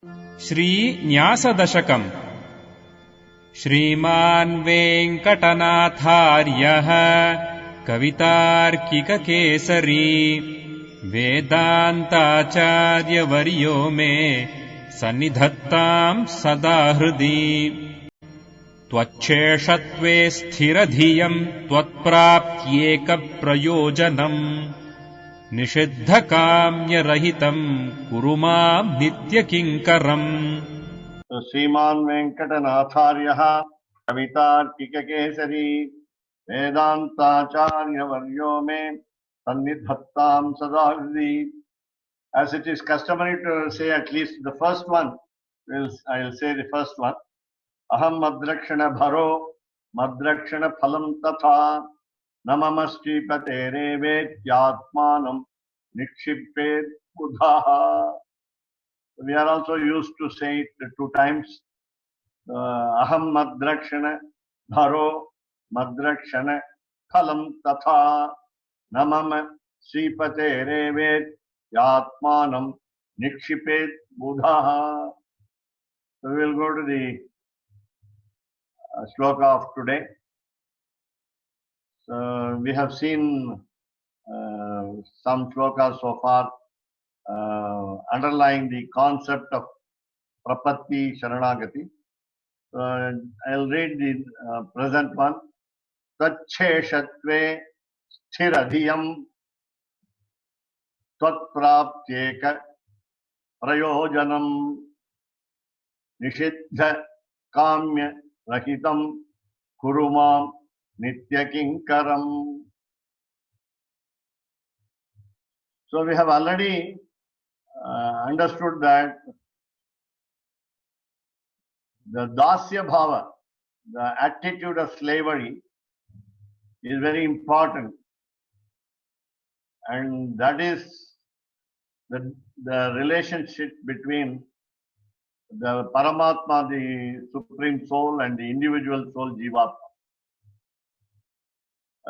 श्री न्यास दशकम् श्रीमान् वेङ्कटनाथार्यः कवितार्किककेसरी वेदान्ताचार्यवर्यो मे सन्निधत्ताम् सदा हृदि त्वच्छेषत्वे स्थिरधियम् त्वत्प्राप्त्येकप्रयोजनम् निषिद्धकाम्यरहितम् कुरु माम् नित्यकिङ्करम्। श्रीमान् वेङ्कटनाथार्यः कवितार्किककेसरी वेदान्ताचार्यवर्यो मे सन्निधत्ताम् सदा हृदि. As it is customary to say at least the first one, I will say the first one. Aham madrakshana bharo madrakshana phalam tatha namamastipate revetyatmanam nikshipet buddhaha. We are also used to say it 2 times. Aham madrakshana bharo madrakshana phalam tatha namam sripate revet yatmanam nikshipet buddhaha. So we will go to the Sloka of today. So we have seen some slokas so far underlying the concept of prapatti sharanagati. So I'll read the present one. Tacheshatve sthiradhiyam tvatpraptyeka prayojanam nishiddha kamya rahitam kurumam nityakinkaram. So we have already understood that the dasya bhava, the attitude of slavery, is very important, and that is the relationship between the Paramatma, the Supreme Soul, and the individual soul, Jivatma.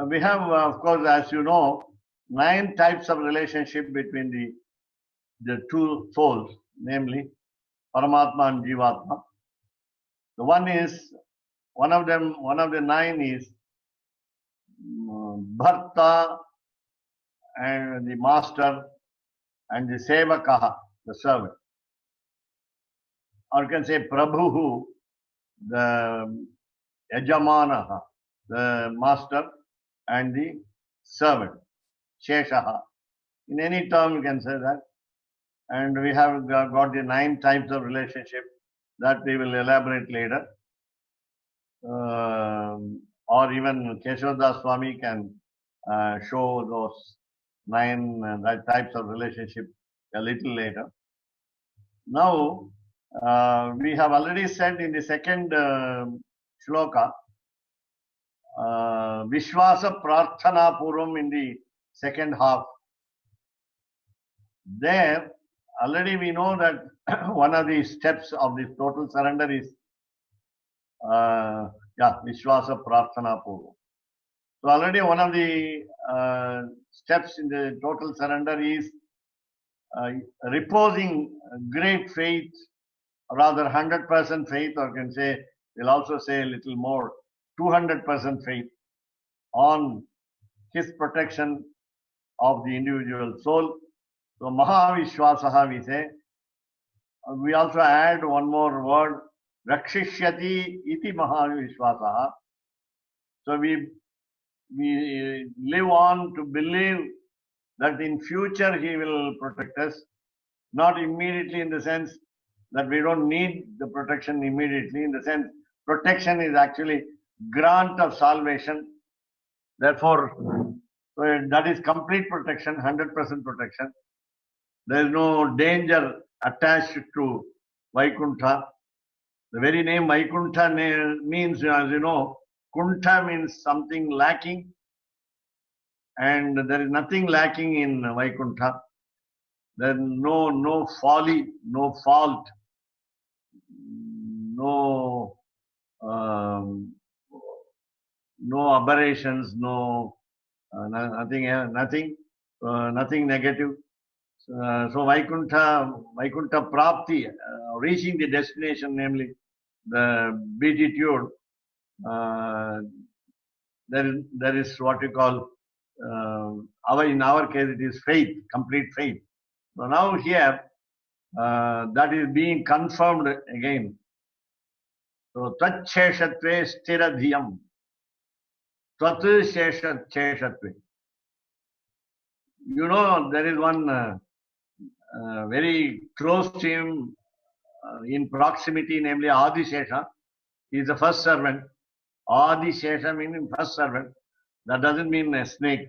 We have, of course, as you know, 9 types of relationship between the 2 souls, namely Paramatma and Jivatma. The one of the 9 is Bharta, and the master, and the Sevakaha, the servant. Or you can say Prabhu, the Yajamanaha, the master, and the servant, Sheshaha. In any term you can say that. And we have got the 9 types of relationship that we will elaborate later. Or even Keshavdas Swami can show those 9 types of relationship a little later. Now, we have already said in the second shloka, Vishwasa Prarthana Puram in the second half. There, already we know that one of the steps of the total surrender is Vishwasa Prarthana Puram. So already one of the steps in the total surrender is reposing great faith, rather 100% faith, or can say, we'll also say a little more, 200% faith on his protection of the individual soul. So Mahavishwasaha we say. We also add one more word, Rakshishyati iti Mahavishwasaha. So we live on to believe that in future he will protect us, not immediately in the sense that we don't need the protection immediately, in the sense protection is actually grant of salvation. Therefore, that is complete protection, 100% protection. There is no danger attached to Vaikuntha. The very name Vaikuntha means, as you know, Kuntha means something lacking, and there is nothing lacking in Vaikuntha. There is no folly, no fault, no aberrations, nothing negative. So Vaikuntha Prapti, reaching the destination, namely the beatitude, there is what you call, in our case it is faith, complete faith. So now here, that is being confirmed again. So Tat Sheshatve Stiradhiyam. Tat Sheshatve. You know, there is one very close to him in proximity, namely Adi Shesha. He is the first servant. Adi Shesha meaning first servant. That doesn't mean a snake.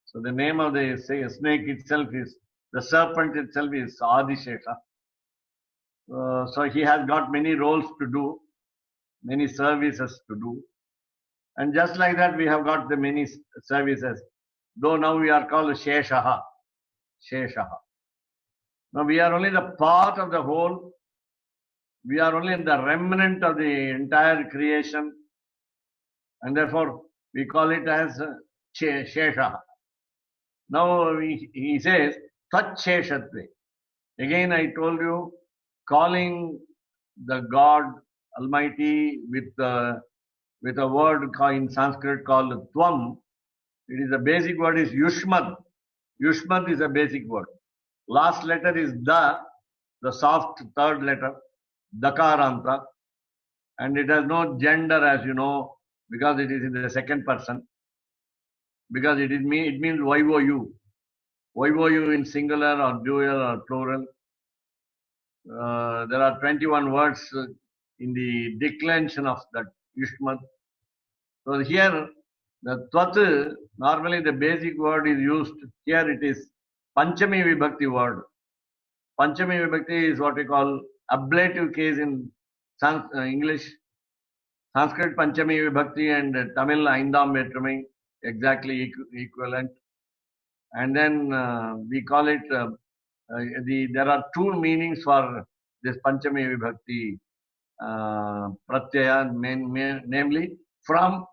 So the name of the snake itself is, the serpent itself is Adi Shesha. So he has got many roles to do, many services to do. And just like that, we have got the many services. Though now we are called Sheshaha. Sheshaha. Now we are only the part of the whole. We are only the remnant of the entire creation. And therefore, we call it as Sheshaha. Now he says, Tat Sheshatve. Again, I told you, calling the God Almighty with a word in Sanskrit called Tvam. It is a basic word is Yushmad. Yushmad is a basic word. Last letter is the soft third letter, Dakaranta. And it has no gender, as you know, because it is in the second person. Because it means YOU. YOU in singular or dual or plural. There are 21 words in the declension of that Yushmad. So here, the Tvat, normally the basic word is used. Here it is Panchami Vibhakti word. Panchami Vibhakti is what we call ablative case in English. Sanskrit Panchami Vibhakti and Tamil Aindam Vetrumai, exactly equivalent. And then we call it, there are two meanings for this Panchami Vibhakti pratyaya, namely from,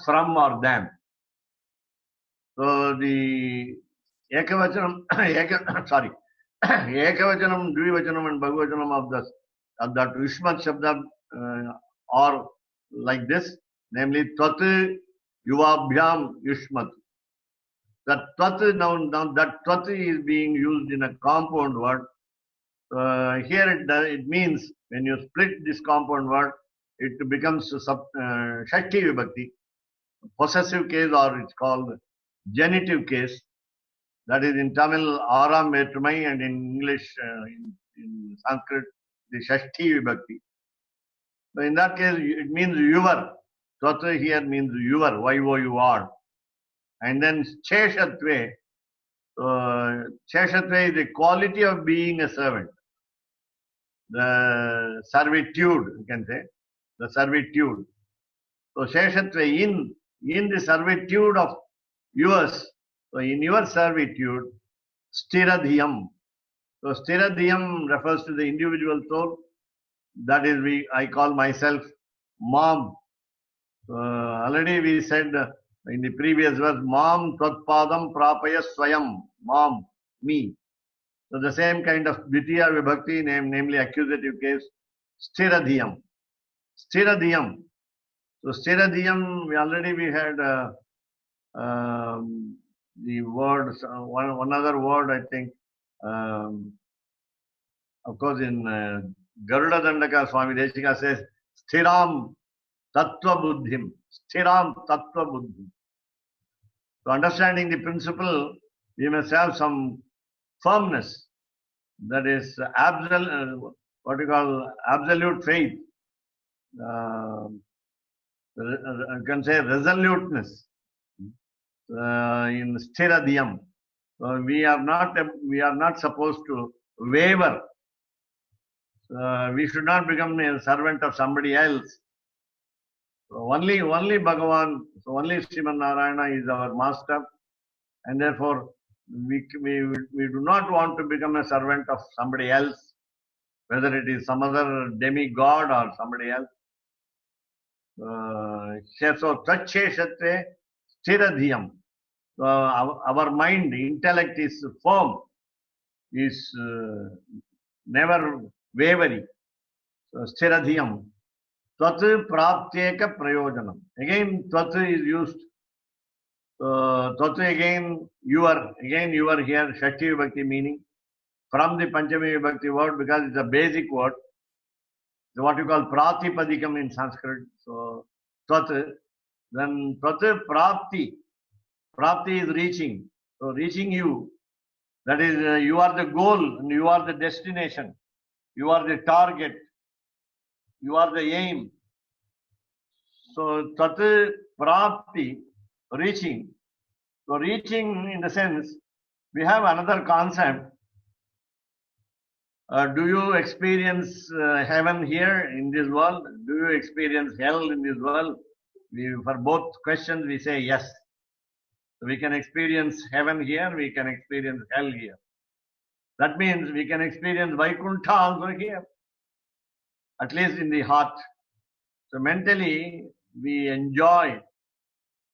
from or than. So the Ekavachanam, sorry, Ekavachanam, Dvivachanam and Bhagavachanam of that Yushmat Shabda are like this, namely Tvat Yuvabhyam Yushmat. That Tvat, now that Tvat is being used in a compound word. Here it means, when you split this compound word, it becomes Shakti Vibhakti, possessive case, or it's called genitive case. That is in Tamil, Aram Vetrumai, and in English, in Sanskrit, the Shashti Vibhakti. So in that case, it means your. Tatra here means your, Y-O-U-R. And then Cheshatve. Cheshatve is the quality of being a servant. The servitude, you can say. The servitude. So Sheshatve, in the servitude of yours, so in your servitude, Stiradhiyam. So Stiradhiyam refers to the individual soul. That is, I call myself mom. Already we said in the previous verse, mom tvatpadam prapaya swayam, mom, me. So the same kind of Dvitiya Vibhakti, namely accusative case, Stiradhiyam. Stiradhiyam. So Stiradhiyam, we had the words, one other word, I think, of course, in Garuda Dandaka, Swami Deshika says, Sthiram Tattva Buddhim. Sthiram Tattva Buddhim. So understanding the principle, we must have some firmness. That is what we call absolute faith. You can say resoluteness in Stiradhiyam. So we are not supposed to waver. We should not become a servant of somebody else. So only Bhagavan, so only Sriman Narayana is our master, and therefore we do not want to become a servant of somebody else, whether it is some other demigod or somebody else. So Tacheshatve Stiradhiyam. Our mind, intellect is firm. is never wavering. So, stiradhiyam. Tvat praptyeka prayojanam. Again, tvat is used. Tvat again, you are here, Shakti Vibhakti meaning. From the Panchami Vibhakti word, because it's a basic word. So what you call pratipadikam in Sanskrit. So, tvat. Then tvat prapti. Prapti is reaching. So, reaching you. That is, you are the goal and you are the destination. You are the target. You are the aim. So, tat prapti, reaching. So, reaching in the sense, we have another concept. Do you experience heaven here in this world? Do you experience hell in this world? For both questions, we say yes. So we can experience heaven here, we can experience hell here. That means we can experience Vaikuntha also here, at least in the heart. So mentally, we enjoy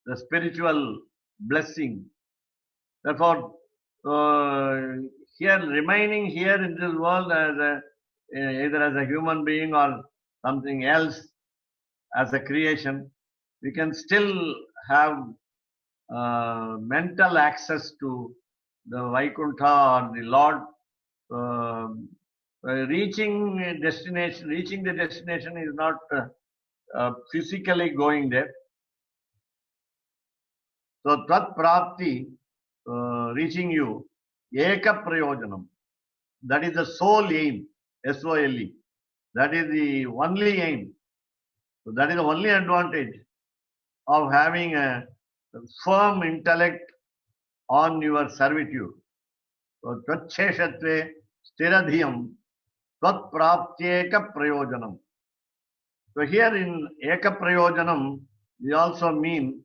the spiritual blessing. Therefore, here remaining here in this world as either as a human being or something else as a creation, we can still have mental access to the Vaikuntha or the Lord. Reaching the destination is not physically going there. So, tat prapti, reaching you, eka prayojanam. That is the sole aim, S-O-L-E. That is the only aim. So, that is the only advantage of having a firm intellect on your servitude. So, tvatcheshatve stiradhiyam tvat praptyeka prayojanam. So, here in eka prayojanam, we also mean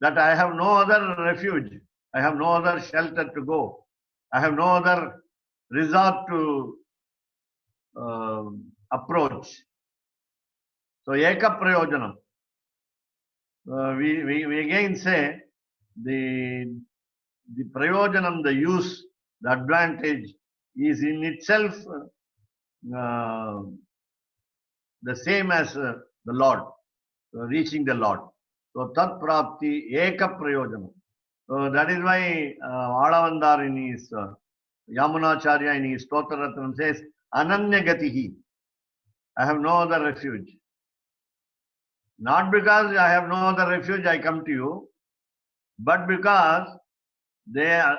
that I have no other refuge. I have no other shelter to go. I have no other resort to approach. So, eka prayojanam. We again say the prayojanam, the use, the advantage is in itself the same as the Lord, reaching the Lord. So, tat prapti eka prayojanam. So, that is why Alavandar in his Yamunacharya in his Stotraratnam says, Ananya gatihi. I have no other refuge. Not because I have no other refuge, I come to you, but because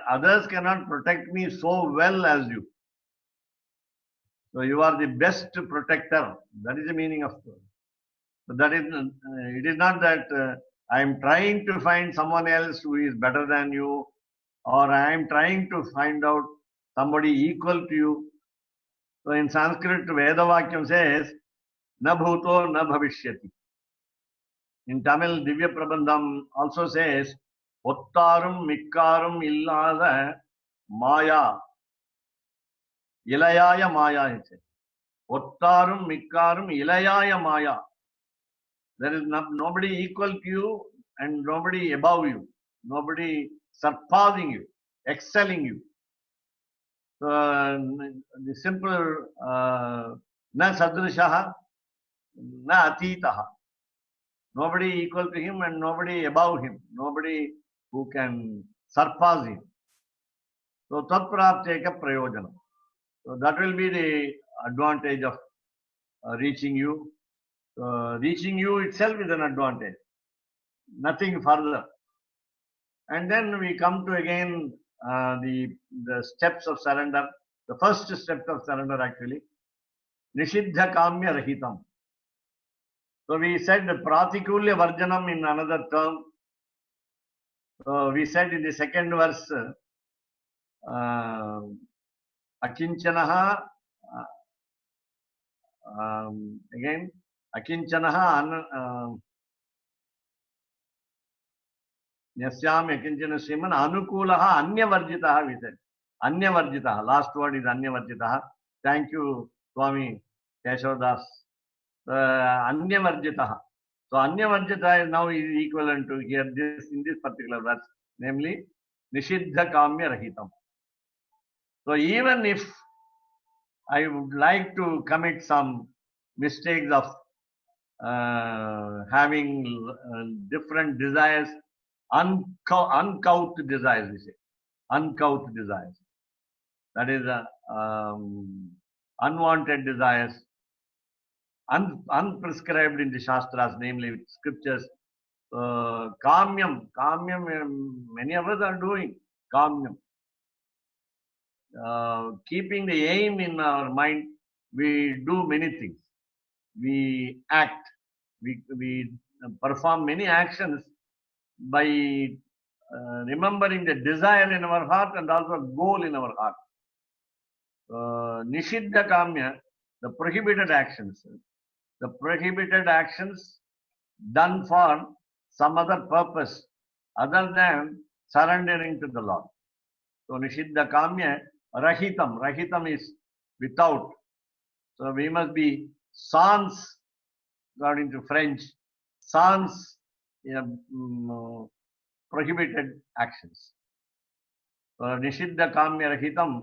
others cannot protect me so well as you. So you are the best protector. That is the meaning of it. But that is, it is not that I am trying to find someone else who is better than you, or I am trying to find out somebody equal to you. So in Sanskrit, Vedavakyam says, Na bhuto na bhavishyati. In Tamil, Divya Prabandham also says, Ottarum mikkarum illada maya. Ilayaya maya, he says. Ottarum mikkarum ilayaya maya. There is nobody equal to you and nobody above you. Nobody surpassing you, excelling you. So, the simple na sadrishaha, na atitaha. Nobody equal to him and nobody above him. Nobody who can surpass him. So, tat praptyeka prayojanam. So, that will be the advantage of reaching you. Reaching you itself is an advantage. Nothing further. And then we come to again the steps of surrender. The first step of surrender actually, Nishiddha Kamya Rahitam. So we said the Pratikulya Varjanam in another term. We said in the second verse, Akinchanaha, again, Akinchanaha, Nyasyam Akinchana Sriman, Anukulaha, Anyavarjitaha, we said. Anyavarjitaha, last word is Anyavarjitaha. Thank you, Swami Keshav Anyavarjitaha. So Anyavarjita is now equivalent to here this in this particular verse, namely Nishiddha Kamya Rahitam. So even if I would like to commit some mistakes of having different desires, uncouth desires, we say. Uncouth desires. That is unwanted desires, unprescribed in the Shastras, namely scriptures. Kamyam, many of us are doing kamyam. Keeping the aim in our mind, we do many things. We act, we perform many actions by remembering the desire in our heart and also goal in our heart. Nishiddha kamya, the prohibited actions. The prohibited actions done for some other purpose other than surrendering to the Lord. So Nishiddha kamya, rahitam. Rahitam is without. So we must be sans, according to French, sans prohibited actions. So Nishiddha kamya rahitam.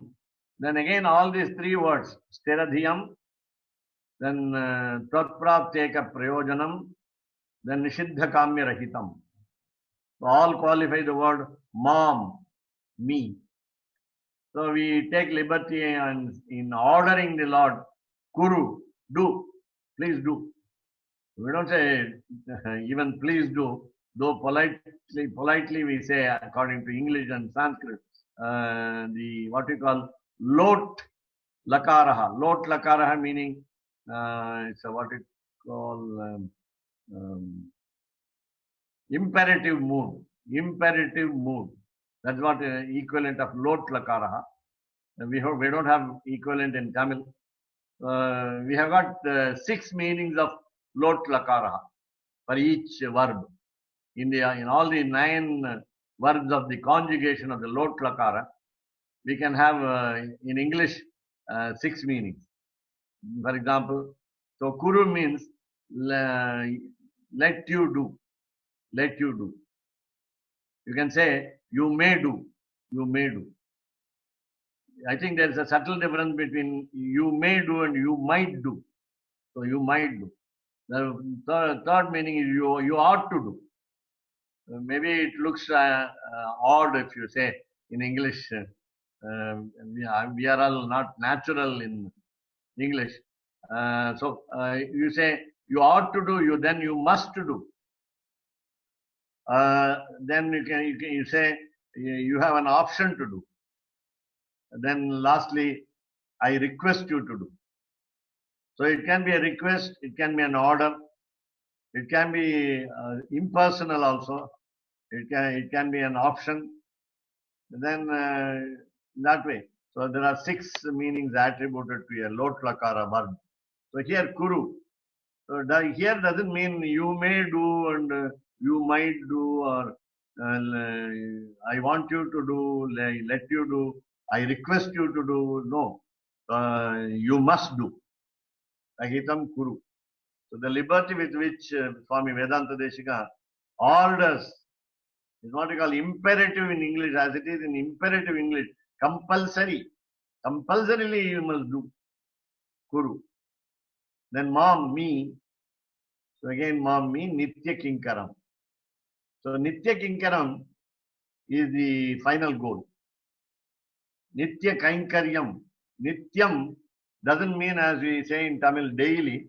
Then again all these three words, stiradhiyam, then tatprapteka prayojanam, then Nishiddha kamya rahitam. So all qualify the word mom, me. So we take liberty in ordering the Lord, Kuru, do, please do. We don't say even please do, though politely we say according to English and Sanskrit, the what we call lot lakaraha. Lot lakaraha meaning it's a what we call imperative mood. Imperative mood. That's what equivalent of lot lakaraha. We don't have equivalent in Tamil. We have got 6 meanings of lot lakaraha for each verb. In all the 9 verbs of the conjugation of the lot lakara, we can have in English 6 meanings. For example, so kuru means let you do. Let you do. You can say you may do. You may do. I think there is a subtle difference between you may do and you might do. So you might do. The third meaning is you ought to do. Maybe it looks odd if you say in English. We are all not natural in English. So you say you ought to do. Then you must do. Then you say you have an option to do. Then lastly, I request you to do. So it can be a request, it can be an order, it can be impersonal also, it can be an option. Then that way. So there are 6 meanings attributed to a lot lakara verb. So here kuru. So here doesn't mean you may do and you might do or I want you to do, let you do, I request you to do. No, you must do. Ahitam kuru. So the liberty with which Swami Vedanta Deshika orders is what we call imperative in English, as it is in imperative English, compulsory. Compulsorily you must do. Kuru. Then mom, me. So again mom, me, nitya kinkaram. So nitya kinkaram is the final goal. Nitya kainkaryam. Nityam doesn't mean, as we say in Tamil, daily.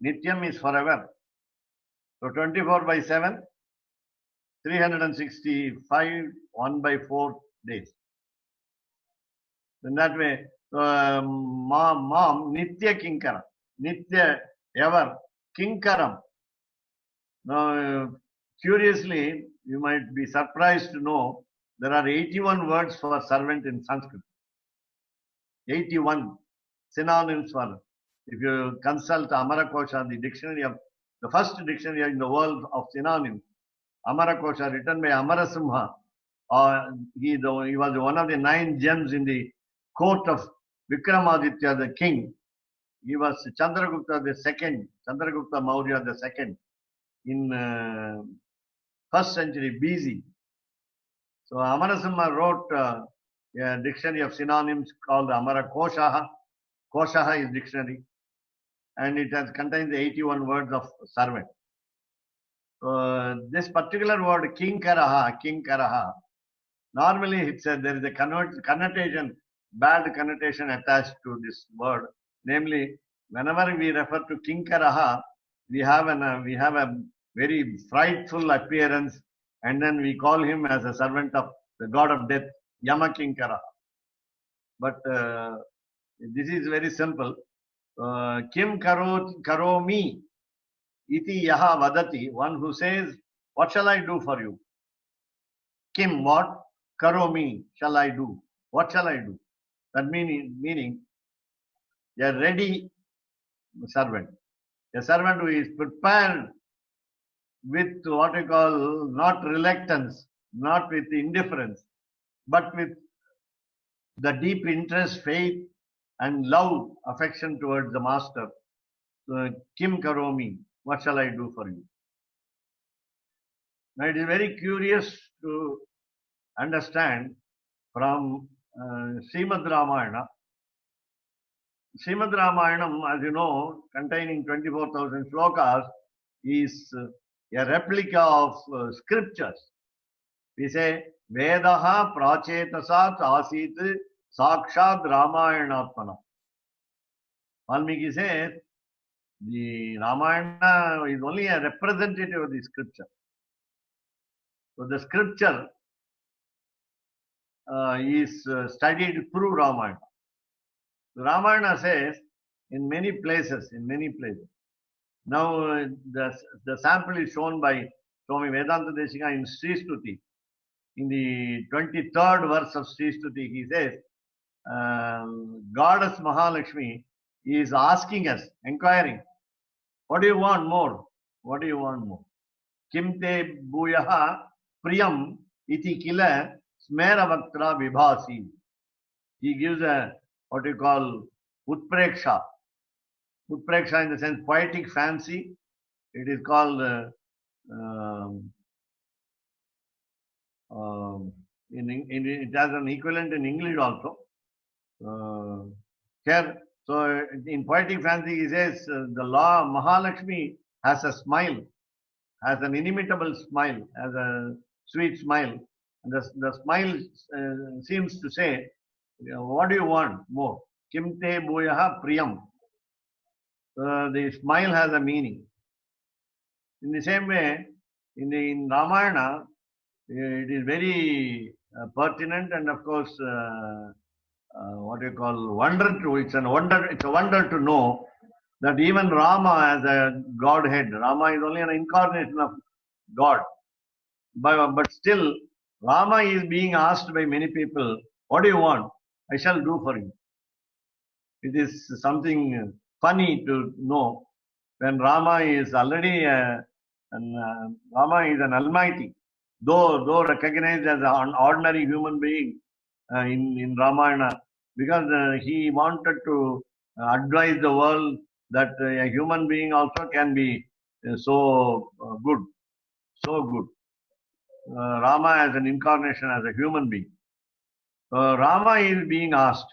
Nityam is forever. So 24/7, 365, 1/4 days. In that way, mom, nitya kinkaram. Nitya, ever, kinkaram. Now, curiously, you might be surprised to know there are 81 words for servant in Sanskrit. 81 synonyms for. If you consult Amarakosha, the dictionary of the first dictionary in the world of synonyms, Amarakosha, written by Amarasimha, he was one of the 9 gems in the court of Vikramaditya, the king. He was Chandragupta the second, Chandragupta Maurya the second in 1st century BC. So Amarasimha wrote a dictionary of synonyms called Amara Koshaha. Koshaha is dictionary, and it has contains 81 words of servant. This particular word kinkaraha, normally it's there is a connotation, bad connotation attached to this word. Namely, whenever we refer to kinkaraha, we have a very frightful appearance, and then we call him as a servant of the god of death, Yama Kinkaraha. But this is very simple. Kim karomi iti yaha vadati, one who says, what shall I do for you? Kim, what? Karomi, shall I do? What shall I do? That meaning a ready servant. A servant who is prepared with what we call not reluctance, not with indifference, but with the deep interest, faith, and love, affection towards the master. Kim karomi, what shall I do for you? Now it is very curious to understand from Srimad Ramayana. Srimad Ramayana, as you know, containing 24,000 slokas, is a replica of scriptures. We say, Vedaha prachetasat asit sakshat Ramayanatmana. Valmiki says, the Ramayana is only a representative of the scripture. So the scripture is studied through Ramayana. Ramayana says in many places. Now the sample is shown by Swami Vedanta Desika in Sri Stuti. In the 23rd verse of Sri Stuti, he says, Goddess Mahalakshmi is asking us, inquiring, what do you want more? What do you want more? Kim te bhuyaha priyam iti kila smeravaktra vibhasi. He gives a what you call utpreksha. Utpreksha in the sense poetic fancy. It is called it has an equivalent in English also. Here, so in poetic fancy, he says the law Mahalakshmi has a smile, has an inimitable smile, has a sweet smile. And the smile seems to say, what do you want more? Kim te bhuyaha priyam. The smile has a meaning. In the same way, in Ramayana, it is very pertinent and of course what you call wonder to it's a wonder to know that even Rama as a godhead, Rama is only an incarnation of God, but still Rama is being asked by many people, what do you want? I shall do for you. It is something funny to know when Rama is already Rama is an almighty, though recognized as an ordinary human being in Ramayana, because he wanted to advise the world that a human being also can be so good. Rama as an incarnation, as a human being. Rama is being asked.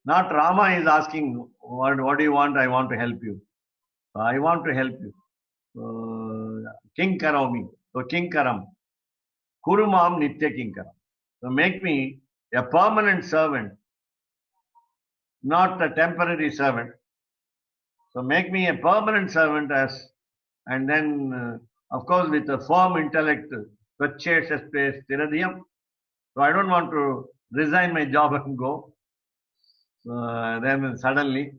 Not Rama is asking, what do you want? I want to help you. I want to help you. Kinkaromi. So Kinkaram. Kurumam Nitya Kinkaram. So make me a permanent servant, not a temporary servant. So make me a permanent servant and then of course with a firm intellect, Tvacheshaspe Stiradhyam. So I don't want to resign my job and go. Then suddenly,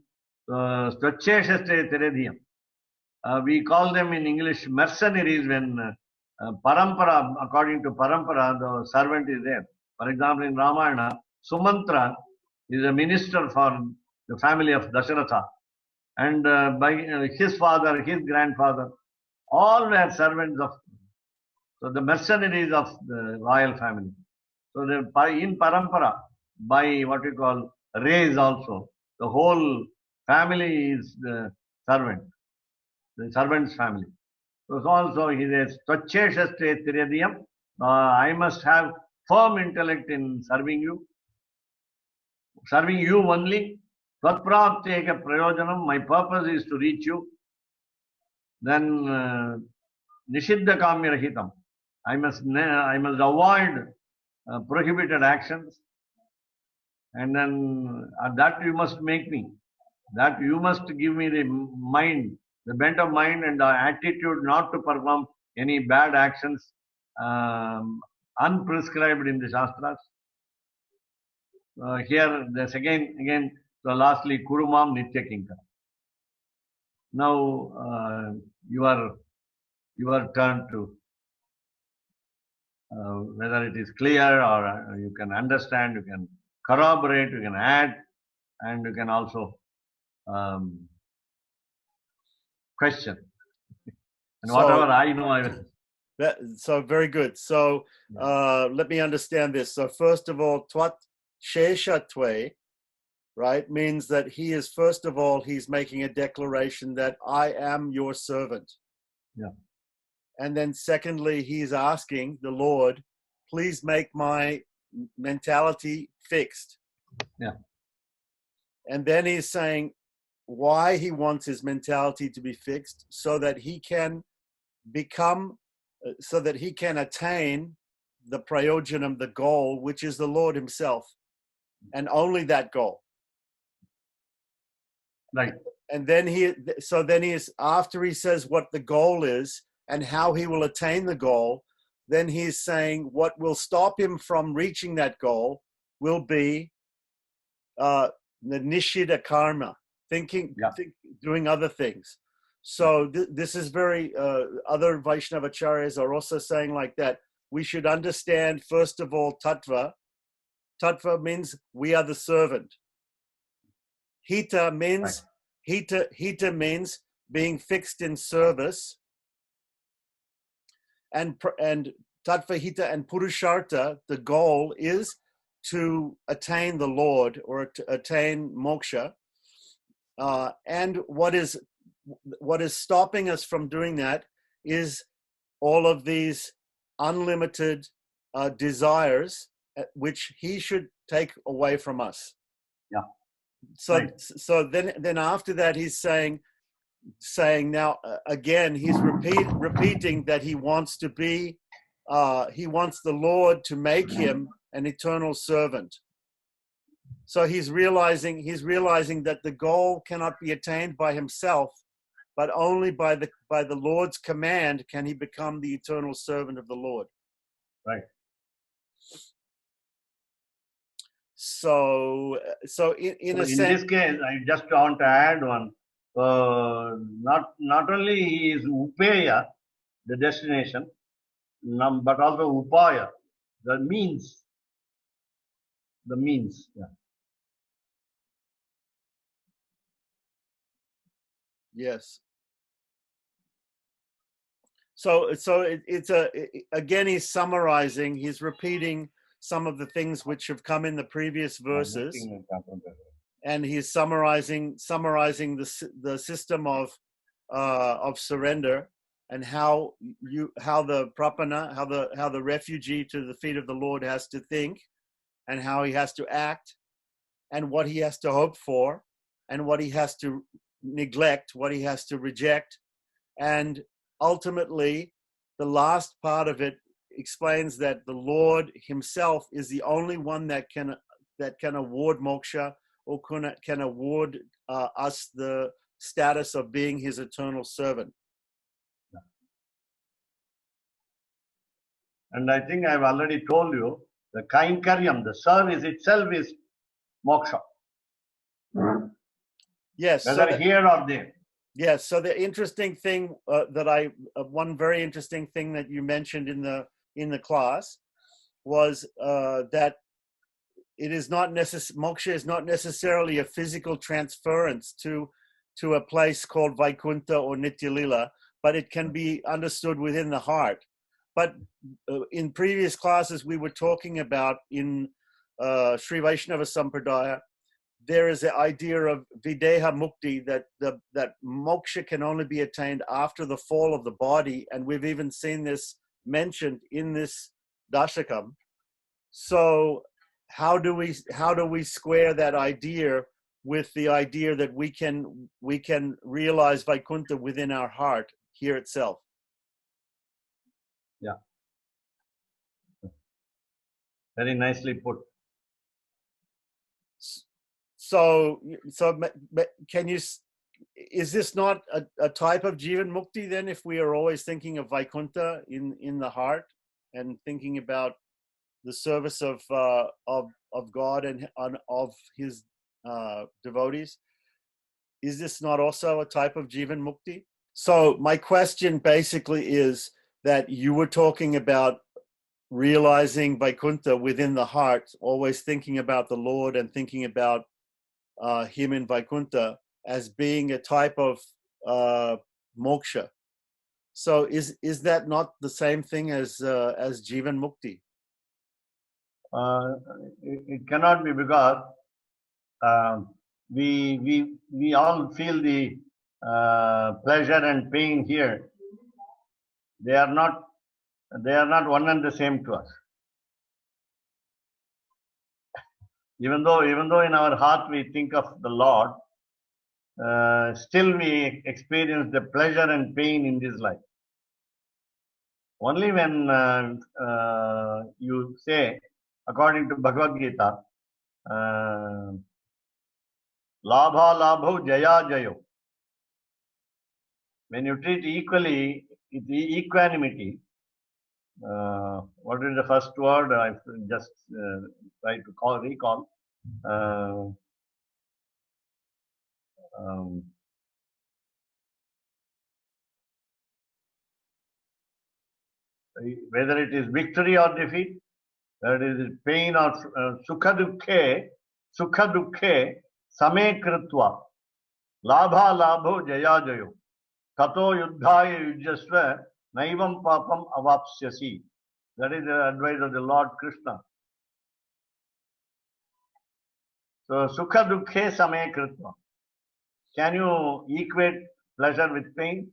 Tvacheshaspe Stiradhyam. We call them in English mercenaries when parampara, according to parampara, the servant is there. For example, in Ramayana, Sumantra is a minister for the family of Dasharatha. And by his father, his grandfather, all were servants of, so the mercenaries of the royal family. So in parampara, by what we call race also, the whole family is the servant, the servant's family. So also he says, Tvacheshastre Tiradiyam, I must have firm intellect in serving you only. Tvatprapteka prayojanam, my purpose is to reach you. Then nishiddha kamya rahitam, I must avoid prohibited actions. And then that you must make me. That you must give me the mind, the bent of mind and the attitude not to perform any bad actions unprescribed in the Shastras. Here, there's again, so lastly, Kurumam Nitya Kinkara. Now, your turn to whether it is clear or you can understand, you can corroborate, you can add, and you can also question. And whatever I know, I will. So very good. So let me understand this. So first of all, Twat Sheshatwe, right, means that he is, first of all, he's making a declaration that I am your servant. Yeah. And then secondly, he's asking the Lord, please make my mentality fixed. Yeah. And then he's saying why he wants his mentality to be fixed, so that he can become, so that he can attain the prayojanam, the goal, which is the Lord himself, and only that goal. Right. And then after he says what the goal is and how he will attain the goal, then he's saying what will stop him from reaching that goal will be the nishida karma, doing other things. So this is very, other Vaishnava acharyas are also saying like that. We should understand, first of all, tattva. Tattva means we are the servant. Hita means, hita means being fixed in service. And tattva, hita, and purushartha, the goal is to attain the Lord or to attain moksha. And what is stopping us from doing that is all of these unlimited desires, which he should take away from us. Yeah. So then after that, he's saying now again, he's repeating that he wants to be, he wants the Lord to make him an eternal servant. So he's realizing that the goal cannot be attained by himself, but only by the Lord's command can he become the eternal servant of the Lord. Right. So in a sense, this case, I just want to add one. Not only he is upeya, the destination, but also upaya, the means. The means. Yeah. Yes. So again, he's summarizing, he's repeating some of the things which have come in the previous verses, and he's summarizing the system of surrender, and how the prapana, how the refugee to the feet of the Lord has to think, and how he has to act, and what he has to hope for, and what he has to neglect, what he has to reject. And ultimately, the last part of it explains that the Lord himself is the only one that can award moksha, or can award us the status of being his eternal servant. And I think I've already told you, the kainkaryam, the service itself is moksha. Yes. Whether here or there. Yes. So the interesting thing one very interesting thing that you mentioned in the class was that it is not moksha is not necessarily a physical transference to a place called Vaikuntha or Nityalila, but it can be understood within the heart. But in previous classes, we were talking about in Sri Vaishnava Sampradaya, there is the idea of videha mukti, that moksha can only be attained after the fall of the body, and we've even seen this mentioned in this Dasakam. So how do we square that idea with the idea that we can realize Vaikuntha within our heart here itself? Yeah. Very nicely put. So can you? Is this not a type of Jivan Mukti then? If we are always thinking of Vaikuntha in the heart and thinking about the service of God and of His devotees, is this not also a type of Jivan Mukti? So my question basically is that you were talking about realizing Vaikuntha within the heart, always thinking about the Lord and thinking about Him in Vaikuntha as being a type of moksha. So is that not the same thing as Jivan Mukti? It cannot be, because we all feel the pleasure and pain here. They are not one and the same to us. Even though in our heart we think of the Lord, still we experience the pleasure and pain in this life. Only when you say, according to Bhagavad Gita, Labha Labho Jaya Jayo. When you treat equally with equanimity, what is the first word? I just try to recall. Whether it is victory or defeat, whether it is pain or sukha dukkhe same kritva labha labho jaya jayo tato yuddhaya yujyasva naivam papam avapsyasi. That is the advice of the Lord Krishna. So sukha dukkhe same kritva. Can you equate pleasure with pain?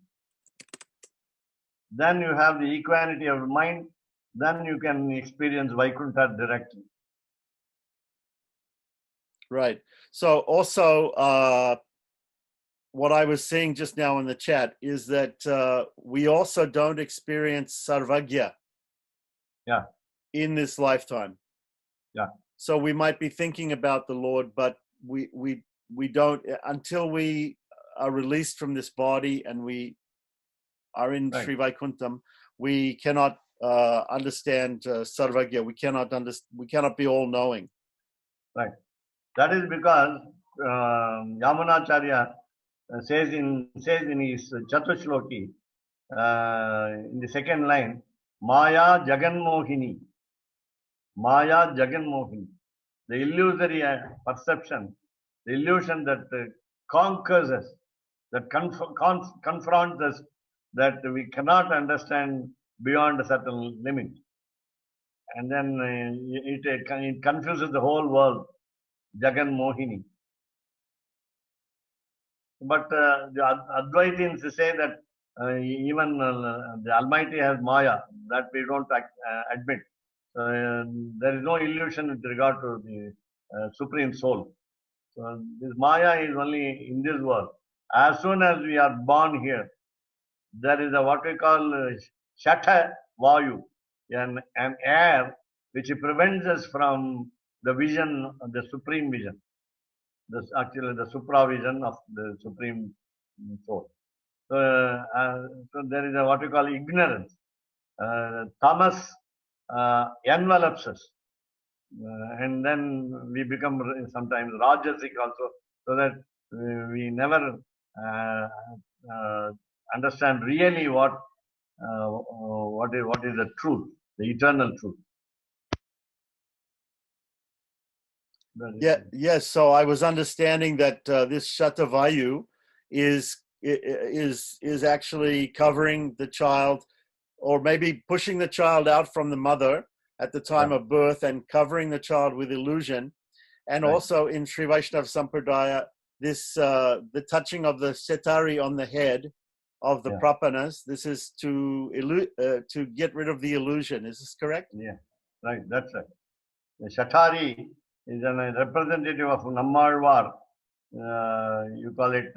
Then you have the equanimity of mind. Then you can experience Vaikuntha directly. Right. So also, what I was saying just now in the chat is that we also don't experience Sarvagya in this lifetime. Yeah. So we might be thinking about the Lord, but we don't, until we are released from this body and we are in Sri Vaikuntham, we cannot understand Sarvagya. We cannot be all knowing. Right. That is because Yamunacharya says in his Chatushloki, in the second line, Maya Jaganmohini. Maya Jaganmohini. The illusory perception, the illusion that conquers us, that confronts us, that we cannot understand beyond a certain limit. And then it confuses the whole world. Jagan Mohini. But the Advaitins say that even the Almighty has Maya, that we don't admit. There is no illusion with regard to the Supreme Soul. So this Maya is only in this world. As soon as we are born here, there is what we call Shatha Vayu, an air which prevents us from the vision, the Supreme Vision. This actually the supravision of the Supreme Soul. So, so there is what we call ignorance. Tamas envelops us, and then we become sometimes rajasic also, so that we never understand really what is the truth, the eternal truth. Yes. So I was understanding that this Shatavayu is actually covering the child, or maybe pushing the child out from the mother at the time of birth and covering the child with illusion. And also in Sri Vaishnava Sampradaya, this the touching of the setari on the head of the prapanas. This is to get rid of the illusion. Is this correct? Yeah, right. That's right. The Shatari is a representative of Nammalvar. You call it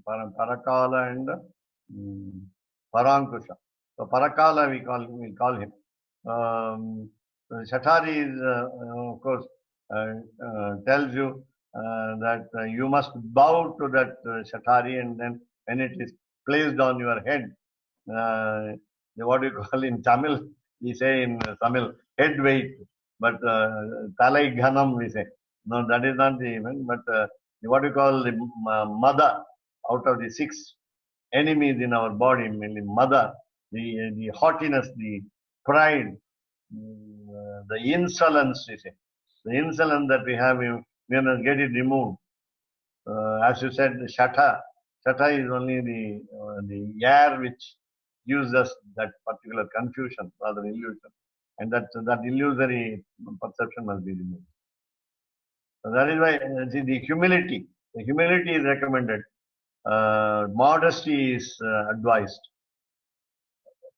Parakala and Parankusha. So Parakala we call him. Shatari is of course tells you that you must bow to that Shatari, and then when it is placed on your head, what you call in Tamil, we say in Tamil, head weight, but Talai Ghanam we say. No, that is not the event, but what you call the mother out of the 6 enemies in our body, mainly mother, the haughtiness, the pride, the insolence, we say. The insolence that we have, we must get it removed. As you said, the Shata is only the air which gives us that particular confusion, rather illusion, and that illusory perception must be removed. So that is why the humility is recommended. Modesty is advised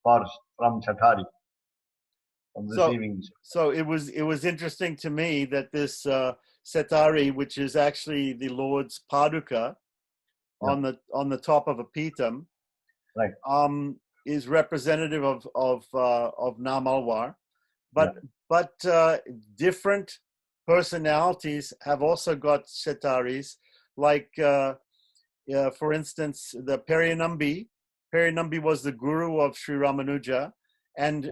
from Shatari, from receiving. So it was interesting to me that this Setari, which is actually the Lord's Paduka, on the top of a Pitam, right, is representative of Nammalvar, but different personalities have also got Setaris, like for instance the Periyanambi. Periyanambi was the guru of Sri Ramanuja, and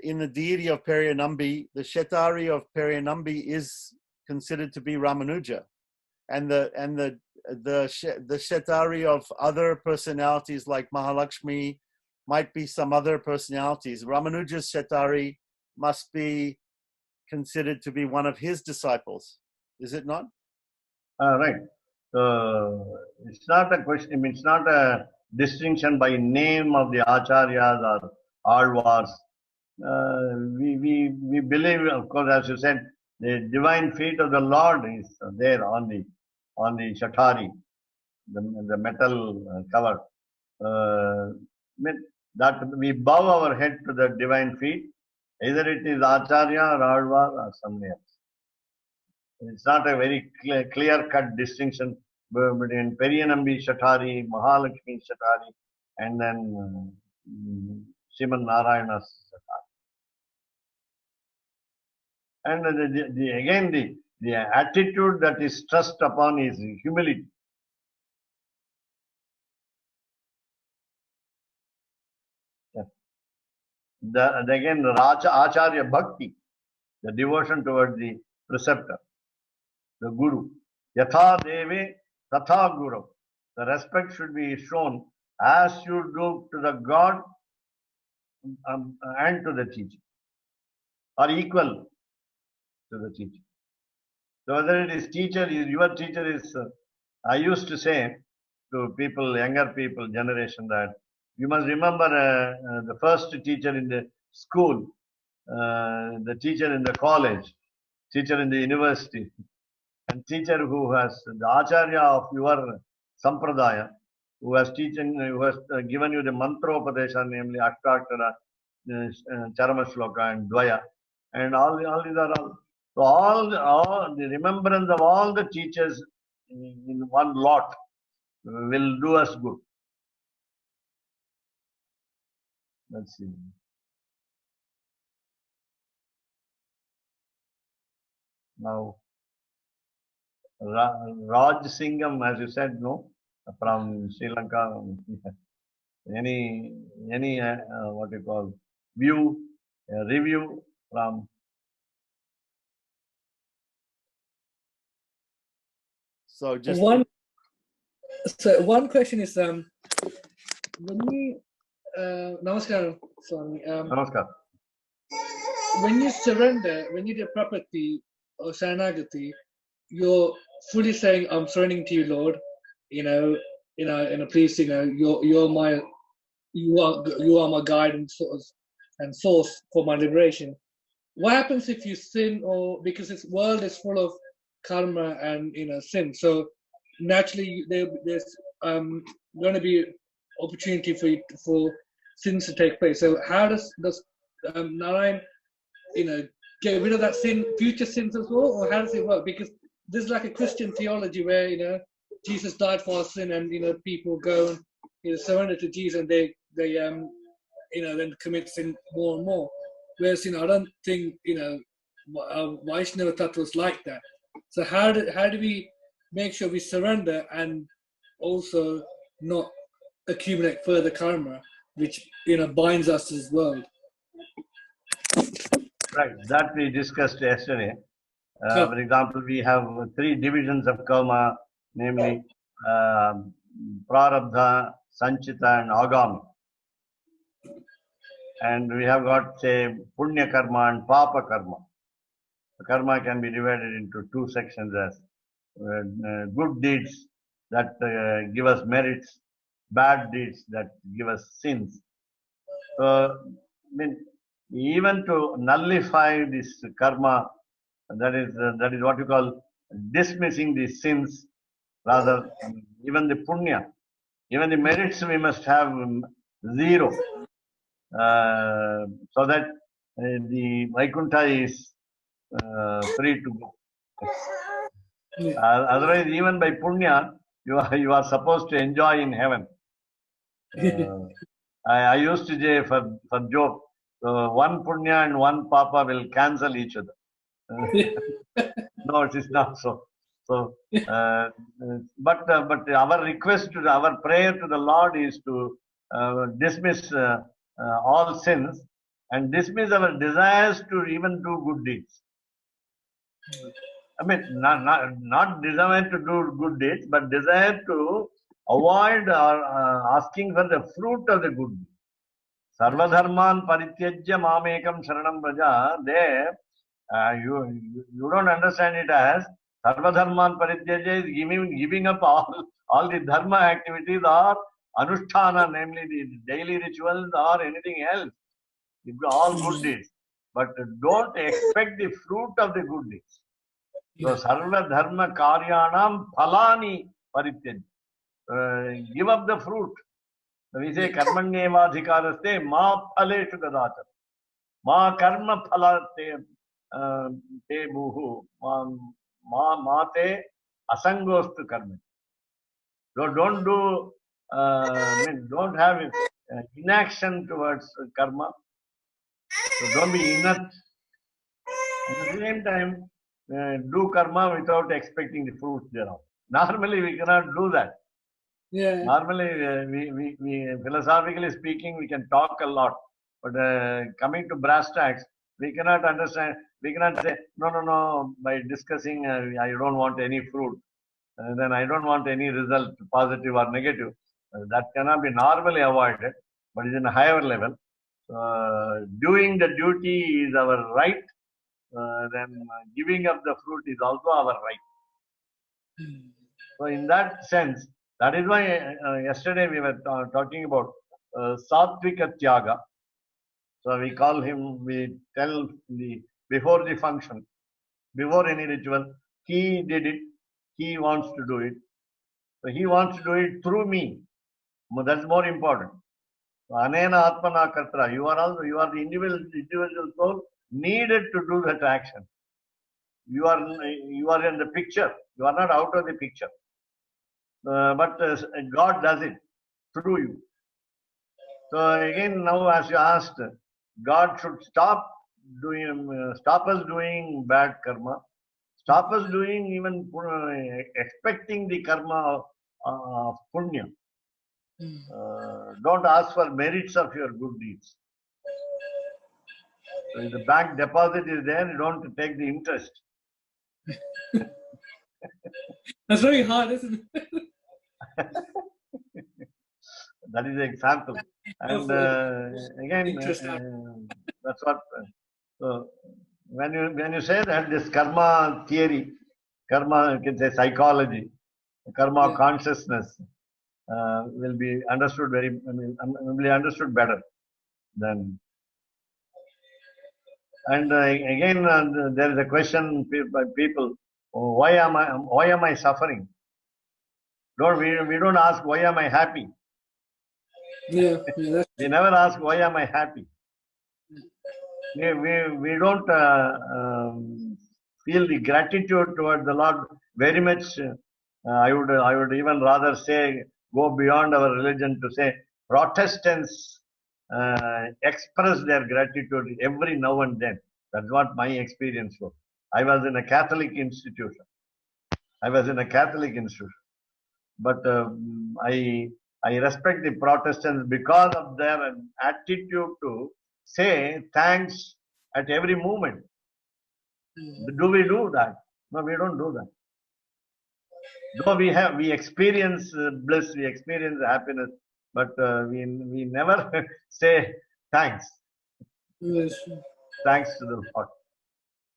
in the deity of Periyanambi, the Shetari of Periyanambi is considered to be Ramanuja, and the Shetari of other personalities like Mahalakshmi might be some other personalities. Ramanuja's Shetari must be considered to be one of his disciples, is it not? Right. So it's not a question. I mean, it's not a distinction by name of the acharyas or alvars. We believe, of course, as you said, the divine feet of the Lord is there on the Shatari, the metal cover. That we bow our head to the divine feet, either it is acharya or alvar or somebody else. It's not a very clear-cut distinction between Periyanambi Shatari, Mahalakshmi Shatari, and then Sriman Narayana's Shatari. And again, the attitude that is stressed upon is humility. Again, the Acharya Bhakti, the devotion towards the preceptor, the Guru. Yatha Deve Tatha Guru. The respect should be shown as you do to the God and to the teacher, or equal to the teacher. So whether it is teacher, your teacher is, I used to say to people, younger people, generation, that you must remember the first teacher in the school, the teacher in the college, teacher in the university, and teacher who has the acharya of your sampradaya, who has given you the mantropadesha, namely Ashtakara, Charama Sloka, and Dvaya, and all these are all. So all the remembrance of all the teachers in one lot will do us good. Let's see. Now, Raj Singham, as you said, no, from Sri Lanka. Any what you call review from? So just one question is when you Namaskar, Swami. Namaskar. When you surrender, when you do prapatti or saranagati, you're fully saying, "I'm surrendering to you, Lord." Please, you are my guide and source for my liberation. What happens if you sin, or because this world is full of karma and sin? So naturally, there's going to be opportunity for sins to take place. So how does Narayan, get rid of that sin, future sins as well, or how does it work? Because there's like a Christian theology where Jesus died for our sin, and people go and surrender to Jesus, and they then commit sin more and more. Whereas I don't think Vaishnava Tattva was like that. So how do we make sure we surrender and also not accumulate further karma, which binds us to this world? Right, that we discussed yesterday. Sure. For example, we have 3 divisions of karma, namely prarabdha, sanchita, and agami. And we have got, say, punya karma and papa karma. The karma can be divided into 2 sections as good deeds that give us merits, bad deeds that give us sins. So, even to nullify this karma, that is what you call dismissing the sins, rather even the punya, even the merits we must have 0, so that the Vaikuntha is free to go. Otherwise, even by punya, you are supposed to enjoy in heaven. I used to say for joke, one punya and one papa will cancel each other. No, it is not so. So, but our request our prayer to the Lord is to dismiss all sins and dismiss our desires to even do good deeds. I mean, not desire to do good deeds, but desire to avoid or asking for the fruit of the good deeds. Sarvadharman parityajya mamekam sharanam braja. There, you don't understand it as Sarvadharman parityajya is giving up all the dharma activities or anusthana, namely the daily rituals or anything else. All good deeds. But don't expect the fruit of the good deeds. So, sarva dharma karyanam phalani parityajya. Give up the fruit. So we say karmanyevadhikaraste ma phaleshu gadacham. Ma karma phalate te buhu. Ma te asangostu karma. So don't do, don't have inaction towards karma. So don't be inert. At the same time, do karma without expecting the fruit thereof. Normally, we cannot do that. Yeah. Normally, we philosophically speaking, we can talk a lot, but coming to brass tacks, we cannot understand. We cannot say no. By discussing, I don't want any fruit. Then I don't want any result, positive or negative. That cannot be normally avoided, but it's in a higher level. Doing the duty is our right. Then giving up the fruit is also our right. So in that sense, that is why yesterday we were talking about Sattvika Tyaga. So we call him, we tell before the function, before any ritual, he did it, he wants to do it. So he wants to do it through me. That's more important. Anena Atmana Kartra, you are the individual soul needed to do that action. You are in the picture. You are not out of the picture. But God does it through you. So again, now as you asked, God should stop us doing bad karma, stop us doing even expecting the karma of punya. Don't ask for merits of your good deeds. So if the bank deposit is there, you don't take the interest. That's very hard, isn't it? That is the example. And again, that's what. So when you say that this karma theory, karma, you can say psychology, karma consciousness will be understood will be understood better than. And again, there is a question by people: why am I suffering? We don't ask why am I happy. Yeah. We never ask why am I happy. we don't feel the gratitude towards the Lord very much. I would even rather say go beyond our religion to say Protestants express their gratitude every now and then. That's what my experience was. I was in a Catholic institution. But I respect the Protestants because of their attitude to say thanks at every moment. Do we do that? No, we don't do that. Though we experience bliss, we experience happiness, but we never say thanks. Yes. Thanks to the Lord.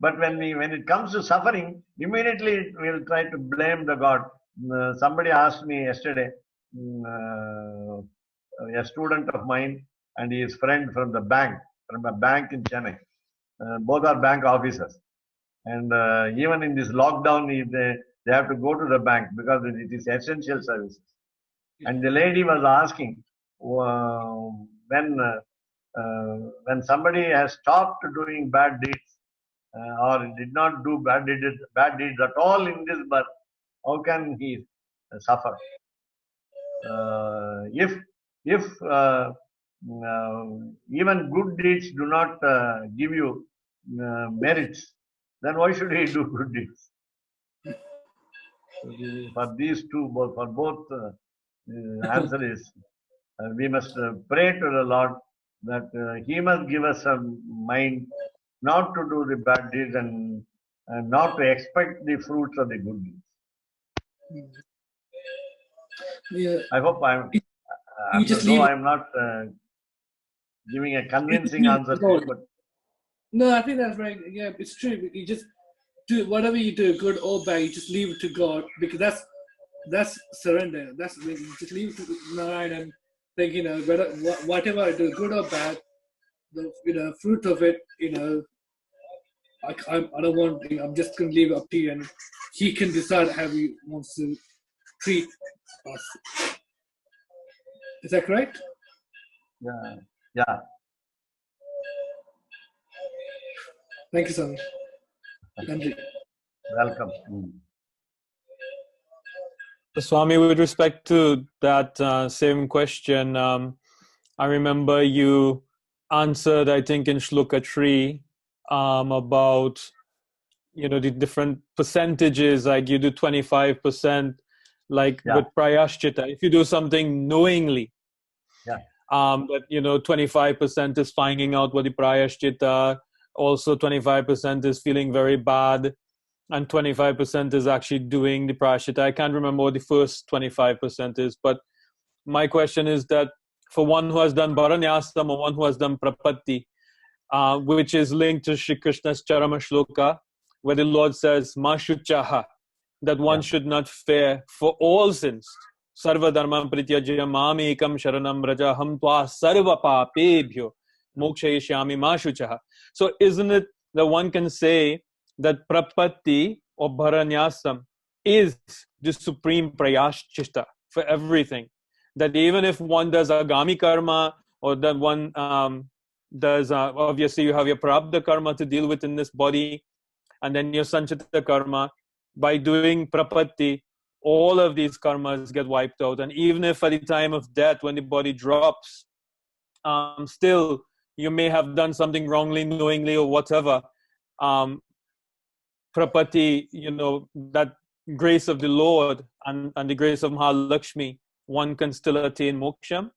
But when it comes to suffering, immediately we'll try to blame the God. Somebody asked me yesterday, a student of mine and his friend from a bank in Chennai. Both are bank officers. And even in this lockdown, they have to go to the bank because it is essential services. And the lady was asking when somebody has stopped doing bad deeds or did not do bad deeds at all in this birth, how can he suffer? If even good deeds do not give you merits, then why should he do good deeds? For these two, for both, answer is we must pray to the Lord that He must give us a mind not to do the bad deeds and not to expect the fruits of the good deeds. Yeah. I hope I'm not giving a convincing answer to you, but no, I think that's right. Yeah, it's true. You just do whatever you do, good or bad. You just leave it to God because that's surrender. That's when you just leave it to Narayana and think, whether whatever I do, good or bad, the fruit of it, I don't want. I'm just gonna leave it up to you, and He can decide how He wants to treat us. Is that correct? Yeah. Thank you, Swami. Nandri. Welcome. Swami, with respect to that same question, I remember you answered, I think, in Sloka 3 about the different percentages. Like you do 25%, with prayashchita. If you do something knowingly, that 25% is finding out what the prayashchita. Also, 25% is feeling very bad, and 25% is actually doing the prayashchita. I can't remember what the first 25% is, but my question is that for one who has done Bharanyasam or one who has done Prapatti, which is linked to Shri Krishna's Charama Shloka, where the Lord says, Ma shuchaha, that one should not fear for all sins. Sarva dharmam prityajya mam ekam sharanam raja ham tva sarva papebhyo mokshayishyami ma shuchaha. So isn't it that one can say that Prapatti or Bharanyasam is the supreme prayashchita for everything? That even if one does agami karma or that one does, obviously you have your prarabdha karma to deal with in this body, and then your sanchita karma, by doing prapatti, all of these karmas get wiped out. And even if at the time of death, when the body drops, still you may have done something wrongly, knowingly or whatever, prapatti, that grace of the Lord and the grace of Mahalakshmi, one can still attain moksha.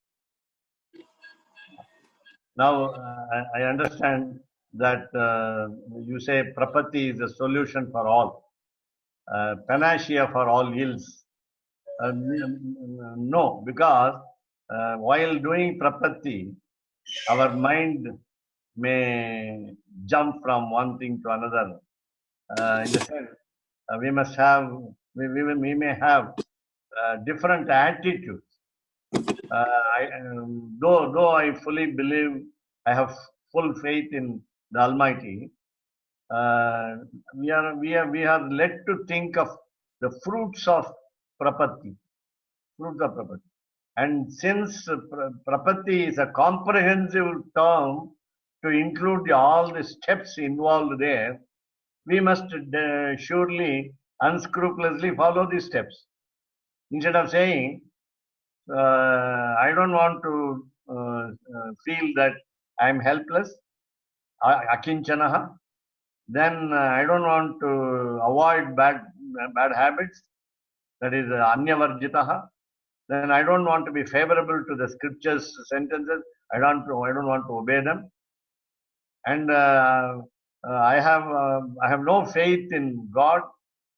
Now I understand that you say prapatti is the solution for all, panacea for all ills. No, because while doing prapatti, our mind may jump from one thing to another. In the sense, we may have different attitudes. Though I fully believe, I have full faith in the Almighty, we are led to think of the fruits of prapatti. And since prapatti is a comprehensive term to include all the steps involved there, we must surely unscrupulously follow these steps. Instead of saying, I don't want to feel that I'm helpless, akinchanaha, then I don't want to avoid bad habits, that is anyavarjitaha, then I don't want to be favorable to the scriptures sentences, I don't want to obey them, and I have no faith in God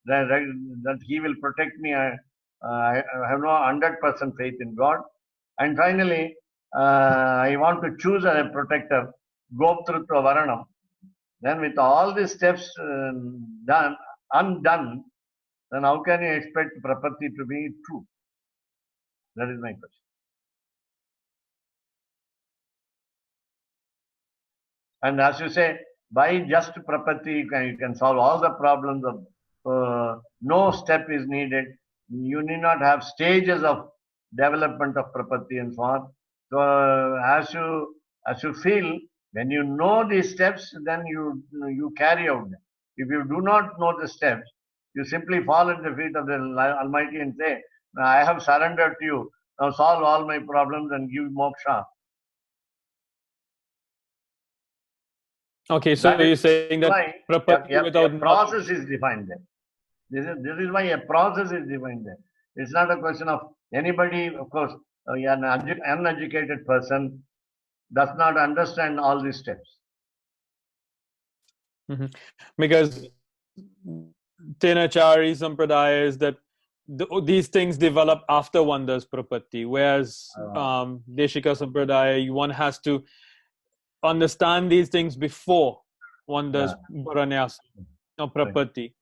that He will protect me. I have no 100% faith in God. And finally, I want to choose a protector, Goptrutva Varanam. Then with all these steps undone, then how can you expect Prapatti to be true? That is my question. And as you say, by just Prapatti, you can solve all the problems of no step is needed. You need not have stages of development of Prapatti and so on. So as you feel, when you know these steps, then you carry out them. If you do not know the steps, you simply fall at the feet of the Almighty and say, I have surrendered to you. Now solve all my problems and give moksha. Okay, so you're saying that a process is defined there. This is why a process is defined there. It's not a question of anybody, of course, an uneducated person does not understand all these steps. Mm-hmm. Because Tenachari Sampradaya is that these things develop after one does Prapatti, whereas Deshika Sampradaya, one has to understand these things before one does Paranyasa or Prapatti.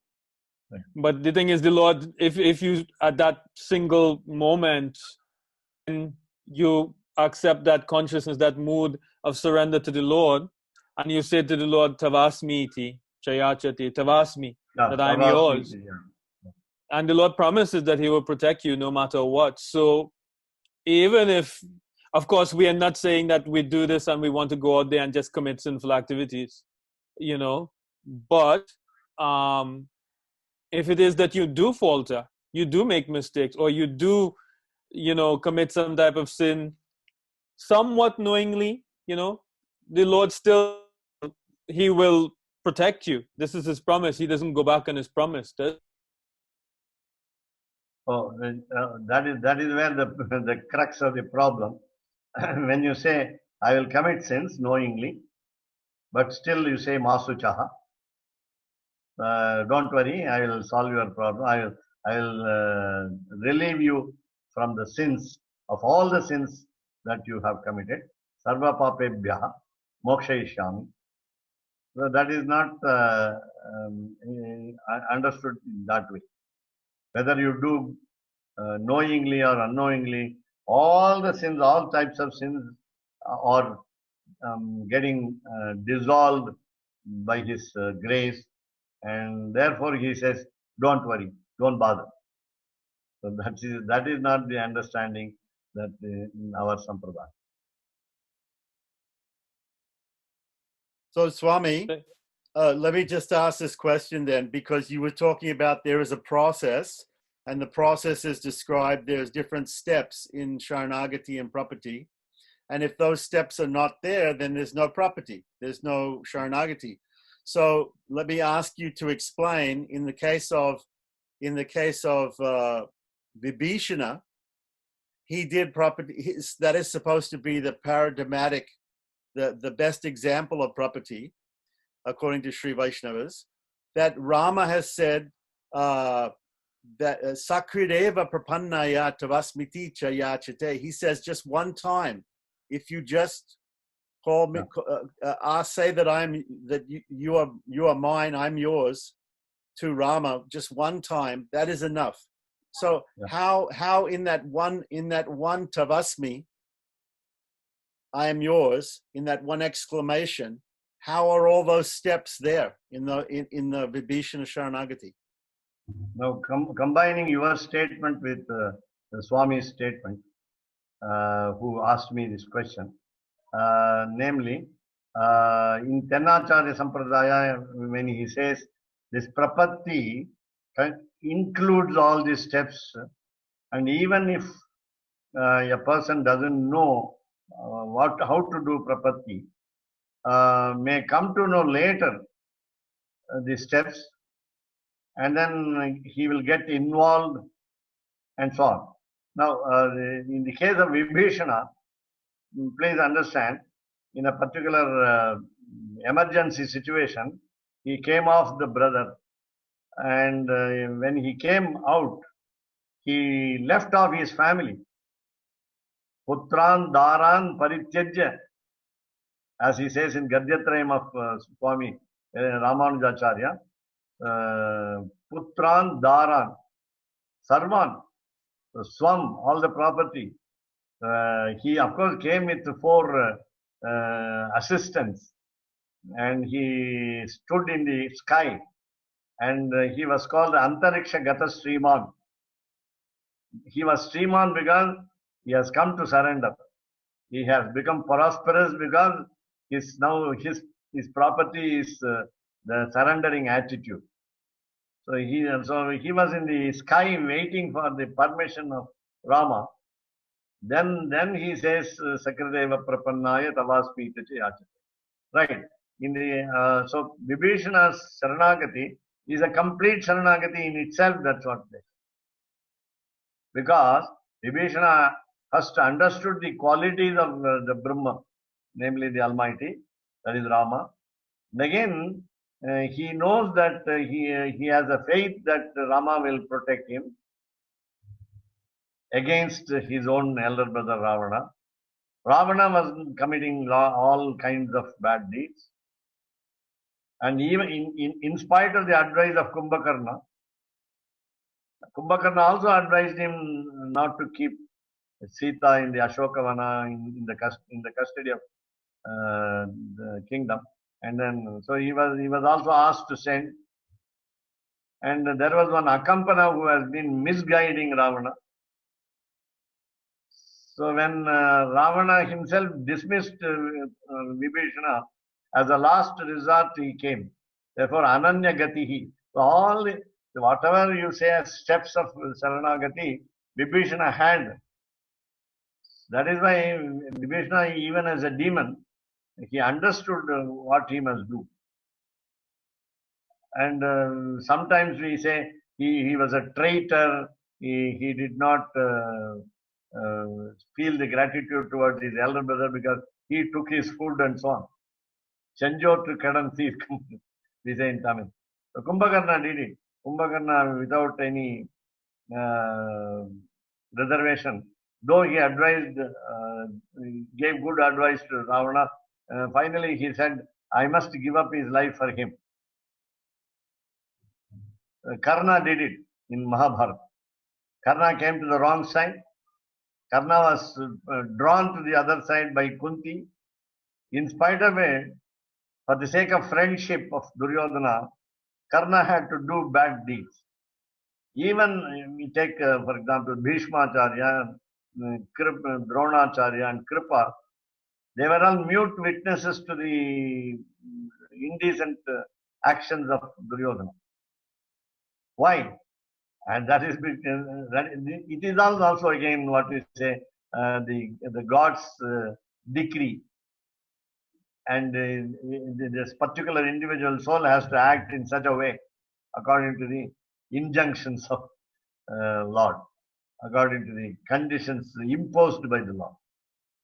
Right. But the thing is, the Lord, if you at that single moment, you accept that consciousness, that mood of surrender to the Lord, and you say to the Lord, Tavasmi iti, Chayachati, Tavasmi, that I'm yours. And the Lord promises that He will protect you no matter what. So even if, of course, we are not saying that we do this and we want to go out there and just commit sinful activities, but if it is that you do falter, you do make mistakes, or you do, commit some type of sin, somewhat knowingly, the Lord still, He will protect you. This is His promise. He doesn't go back on His promise. Oh, that is where the crux of the problem. When you say, I will commit sins knowingly, but still you say, Masuchaha, don't worry, I will solve your problem. I will relieve you from the sins, of all the sins that you have committed. Sarva papebhyaha mokshayishyami. So that is not understood that way. Whether you do knowingly or unknowingly, all the sins, all types of sins are getting dissolved by His grace, and therefore He says, don't worry, don't bother. So that is not the understanding that in our sampradaya. So Swami, let me just ask this question then, because you were talking about there is a process, and the process is described, there's different steps in Sharanagati and Prapatti. And if those steps are not there, then there's no Prapatti, there's no Sharanagati. So let me ask you to explain, in the case of Vibhishana, he did Prapatti, that is supposed to be the paradigmatic, the best example of Prapatti, according to Sri Vaishnavas, that Rama has said that Sakrideva Prapannaya Tavasmiti Chayachate. He says just one time, if you just call me, say that you are mine, I'm yours, to Rama, just one time, that is enough. So how in that one Tavasmi, I am yours, in that one exclamation, how are all those steps there in the Vibhishana Sharanagati? Now, combining your statement with the Swami's statement, who asked me this question, namely, In Tenacharya Sampradaya, when he says this prapatti includes all these steps, and even if a person doesn't know how to do prapatti, may come to know later the steps, and then he will get involved and so on. Now, in the case of Vibhishana, please understand, in a particular emergency situation, he came off the brother, and when he came out, he left off his family. Putran Daran Parityajya, as he says in Gadyatrayam of Swami Ramanujacharya, Putran Daran, Sarvan, Swam, all the property. He, of course, came with 4 assistants, and he stood in the sky, and he was called Antariksha Gata Sriman. He was Sriman because he has come to surrender. He has become prosperous because his property is the surrendering attitude. So he was in the sky waiting for the permission of Rama. Then he says Sakradeva Prapannaya Tavasmi Itachi Achate. Right. In the so Vibhishana's Sharanagati is a complete Sharanagati in itself. That's what they say. Because Vibhishana first understood the qualities of the Brahma, namely the Almighty, that is Rama. And again, he knows that he has a faith that Rama will protect him against his own elder brother Ravana. Ravana was committing all kinds of bad deeds. And even in spite of the advice of Kumbhakarna, Kumbhakarna also advised him not to keep Sita in the Ashokavana in the custody of the kingdom. And then, so he was also asked to send. And there was one Akampana who has been misguiding Ravana. So when Ravana himself dismissed Vibhishana, as a last resort he came. Therefore, Ananya Gatihi. So whatever you say as steps of Saranagati, Vibhishana had. That is why Vibhishana, even as a demon, he understood what he must do. And sometimes we say he was a traitor, he did not feel the gratitude towards his elder brother because he took his food and so on. Chanjotu Kadan thief, we say in Tamil. So Kumbhakarna did it. Kumbhakarna, without any reservation, though he advised, gave good advice to Ravana, finally he said, I must give up his life for him. Karna did it in Mahabharata. Karna came to the wrong side. Karna was drawn to the other side by Kunti. In spite of it, for the sake of friendship of Duryodhana, Karna had to do bad deeds. Even we take, for example, Bhishmacharya, Dronacharya and Kripa, they were all mute witnesses to the indecent actions of Duryodhana. Why? And that is it is also again what we say the God's decree, and this particular individual soul has to act in such a way according to the injunctions of Lord, according to the conditions imposed by the Lord.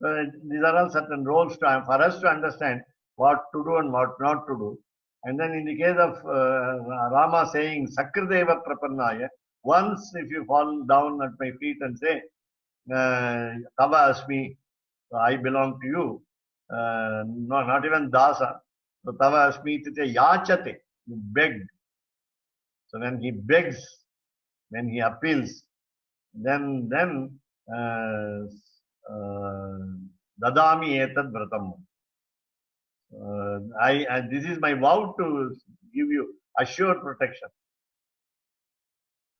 So these are all certain roles for us to understand what to do and what not to do. And then in the case of Rama saying Sakradeva Prapannaya, once if you fall down at my feet and say Tava Asmi, I belong to you, no, not even Dasa, so Tava Asmi Tite Yachate, you beg. So when he begs, when he appeals, then Dadami Etad Vratam. This is my vow to give you assured protection.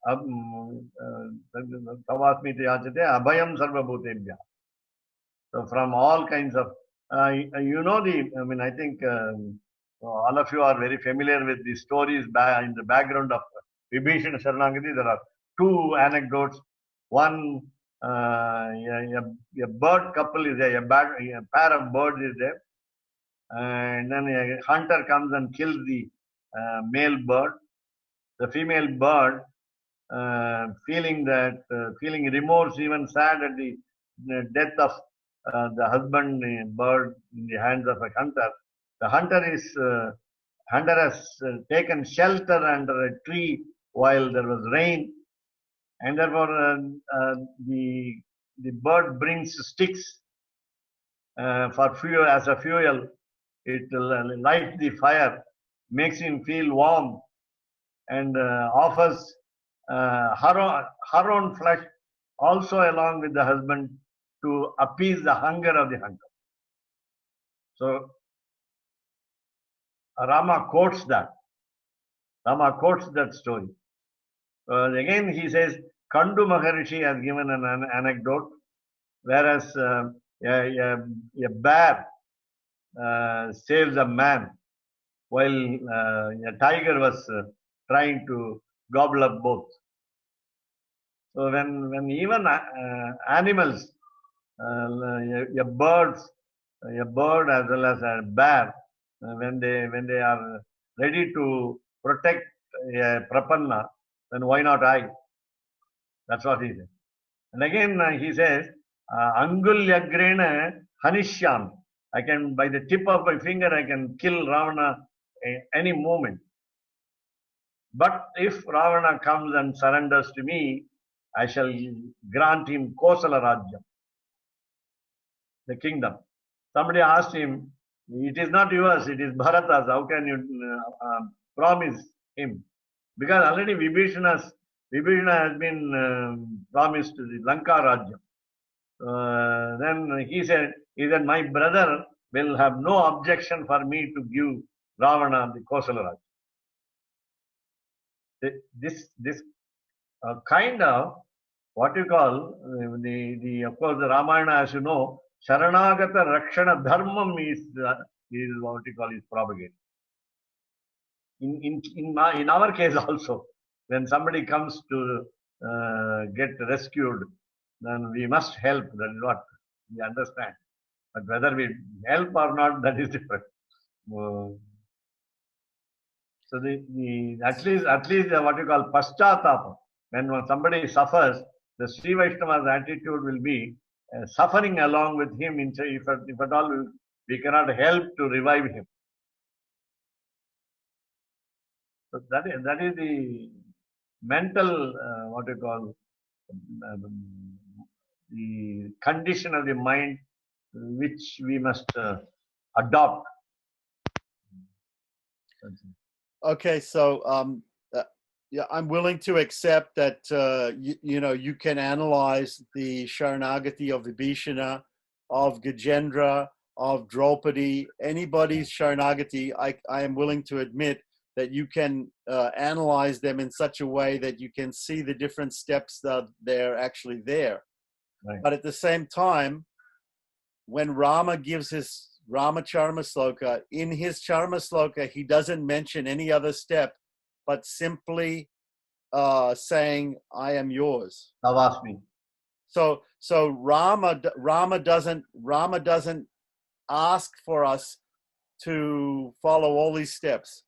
Tavasmi Yachate Abhayam Sarvabhutebhya. So from all kinds of You know I think all of you are very familiar with the stories in the background of Vibhishana Sharanagati. There are two anecdotes. One, a bird couple is there, a pair of birds is there, and then a hunter comes and kills the male bird. The female bird, feeling remorse, even sad at the death of the husband bird in the hands of a hunter. The hunter has taken shelter under a tree while there was rain, and therefore the bird brings sticks for fuel as a fuel. It lights the fire, makes him feel warm, and offers her own flesh also along with the husband to appease the hunger of the hunter. So Rama quotes that. Story. Again, he says, Kandu Maharishi has given an anecdote, whereas a bear saves a man while a tiger was trying to gobble up both. So when even animals, a bird as well as a bear, when they are ready to protect a prapanna, then why not I? That's what he says. And again he says, Angulyagrena Hanishyam. I can, by the tip of my finger, I can kill Ravana any moment. But if Ravana comes and surrenders to me, I shall grant him Kosala Rajyam, the kingdom. Somebody asked him, it is not yours, it is Bharata's. How can you promise him? Because already Vibhishana has been promised the Lanka Rajyam. Then he said, my brother will have no objection for me to give Ravana the Kosala Rajyam. This kind of what you call of course the Ramayana, as you know, Sharanagata Rakshana Dharmam is what you call is propagated. In our case also, when somebody comes to get rescued, then we must help. That is what we understand. But whether we help or not, that is different. So at least what you call paschatapa, when somebody suffers, the Sri Vaishnava's attitude will be suffering along with him. If at all we cannot help to revive him. So that is the mental what you call the condition of the mind which we must adopt. Okay, so yeah, I'm willing to accept that you can analyze the Sharanagati of Vibhishana, of Gajendra, of Draupadi, anybody's Sharanagati. I am willing to admit that you can analyze them in such a way that you can see the different steps that they're actually there. Right. But at the same time, when Rama gives his Rama Charma Sloka, in his Charma Sloka, he doesn't mention any other step, but simply saying, I am yours. Tavasmi. So Rama doesn't ask for us to follow all these steps.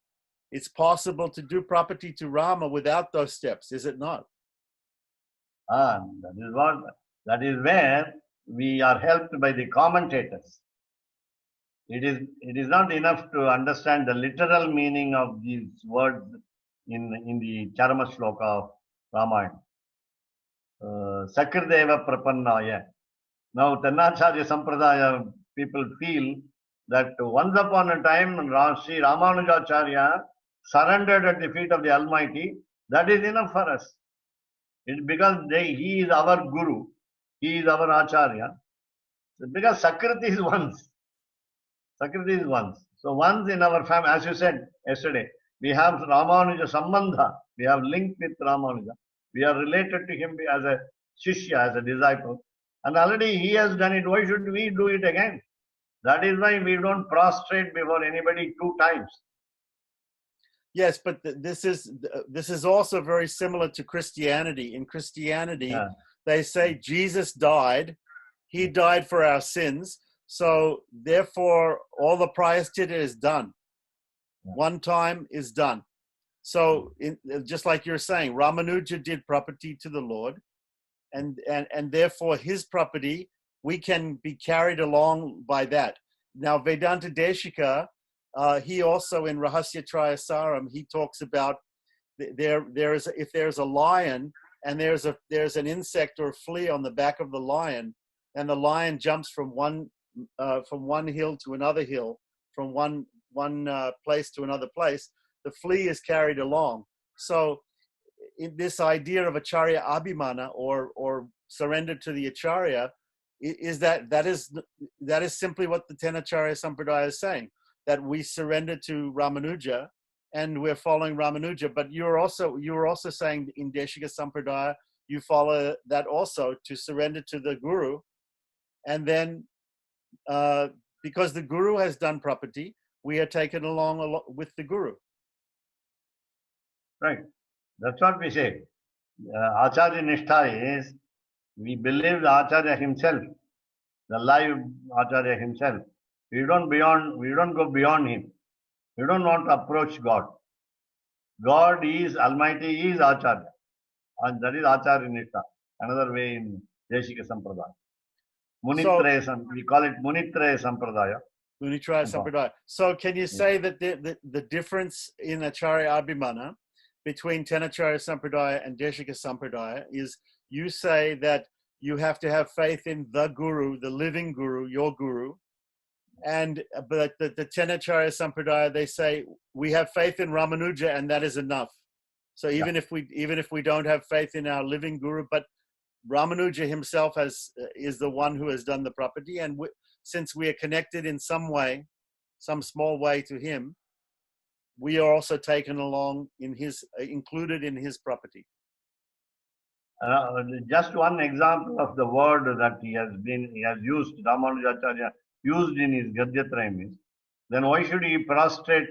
It's possible to do property to Rama without those steps, is it not? That is where we are helped by the commentators. It is not enough to understand the literal meaning of these words in the Charma Sloka of Ramayana. Sakrideva Prapannaya. Now, Tanacharya Sampradaya people feel that once upon a time Sri Ramanujacharya surrendered at the feet of the Almighty. That is enough for us. Because he is our Guru. He is our Acharya. Because Sakriti is once. Sakriti is once. So once in our family, as you said yesterday, we have Ramanuja Sambandha. We have linked with Ramanuja. We are related to him as a Shishya, as a disciple. And already he has done it. Why should we do it again? That is why we don't prostrate before anybody 2 times. Yes, but this is also very similar to Christianity. In Christianity, Yeah. they say Jesus died. He died for our sins. So therefore, all the prayaschitta is done. Yeah. One time is done. So just like you're saying, Ramanuja did property to the Lord, and therefore his property, we can be carried along by that. Now, Vedanta Deshika, he also in Rahasya Trayasaram, he talks about if there's a lion and there's an insect or flea on the back of the lion, and the lion jumps from one hill to another hill, from one place to another place, the flea is carried along. So in this idea of acharya abhimana, or surrender to the acharya, is that is simply what the Tenacharya Sampradaya is saying, that we surrender to Ramanuja and we're following Ramanuja. But you were also saying in Deshika Sampradaya, you follow that also, to surrender to the Guru, and then because the Guru has done property, we are taken along with the Guru. Right. That's what we say. Acharya Nishtha is, we believe the Acharya himself, the live Acharya himself. We don't go beyond him. We don't want to approach God. God is, Almighty is Acharya. And that is Acharya Nishtha. Another way in Deshika Sampradaya. Munitraya, we call it Munitraya Sampradaya. Munitraya Sampradaya. So can you say that the difference in Acharya Abhimana between Tenacharya Sampradaya and Deshika Sampradaya is, you say that you have to have faith in the Guru, the living Guru, your Guru, but the Tenacharya Sampradaya, they say we have faith in Ramanuja and that is enough. So even if we don't have faith in our living Guru, but Ramanuja himself is the one who has done the property, and since we are connected in some way, some small way to him, we are also taken along included in his property. Just one example of the word that he has used, Ramanujacharya used in his Gadyatrayam is, then why should he prostrate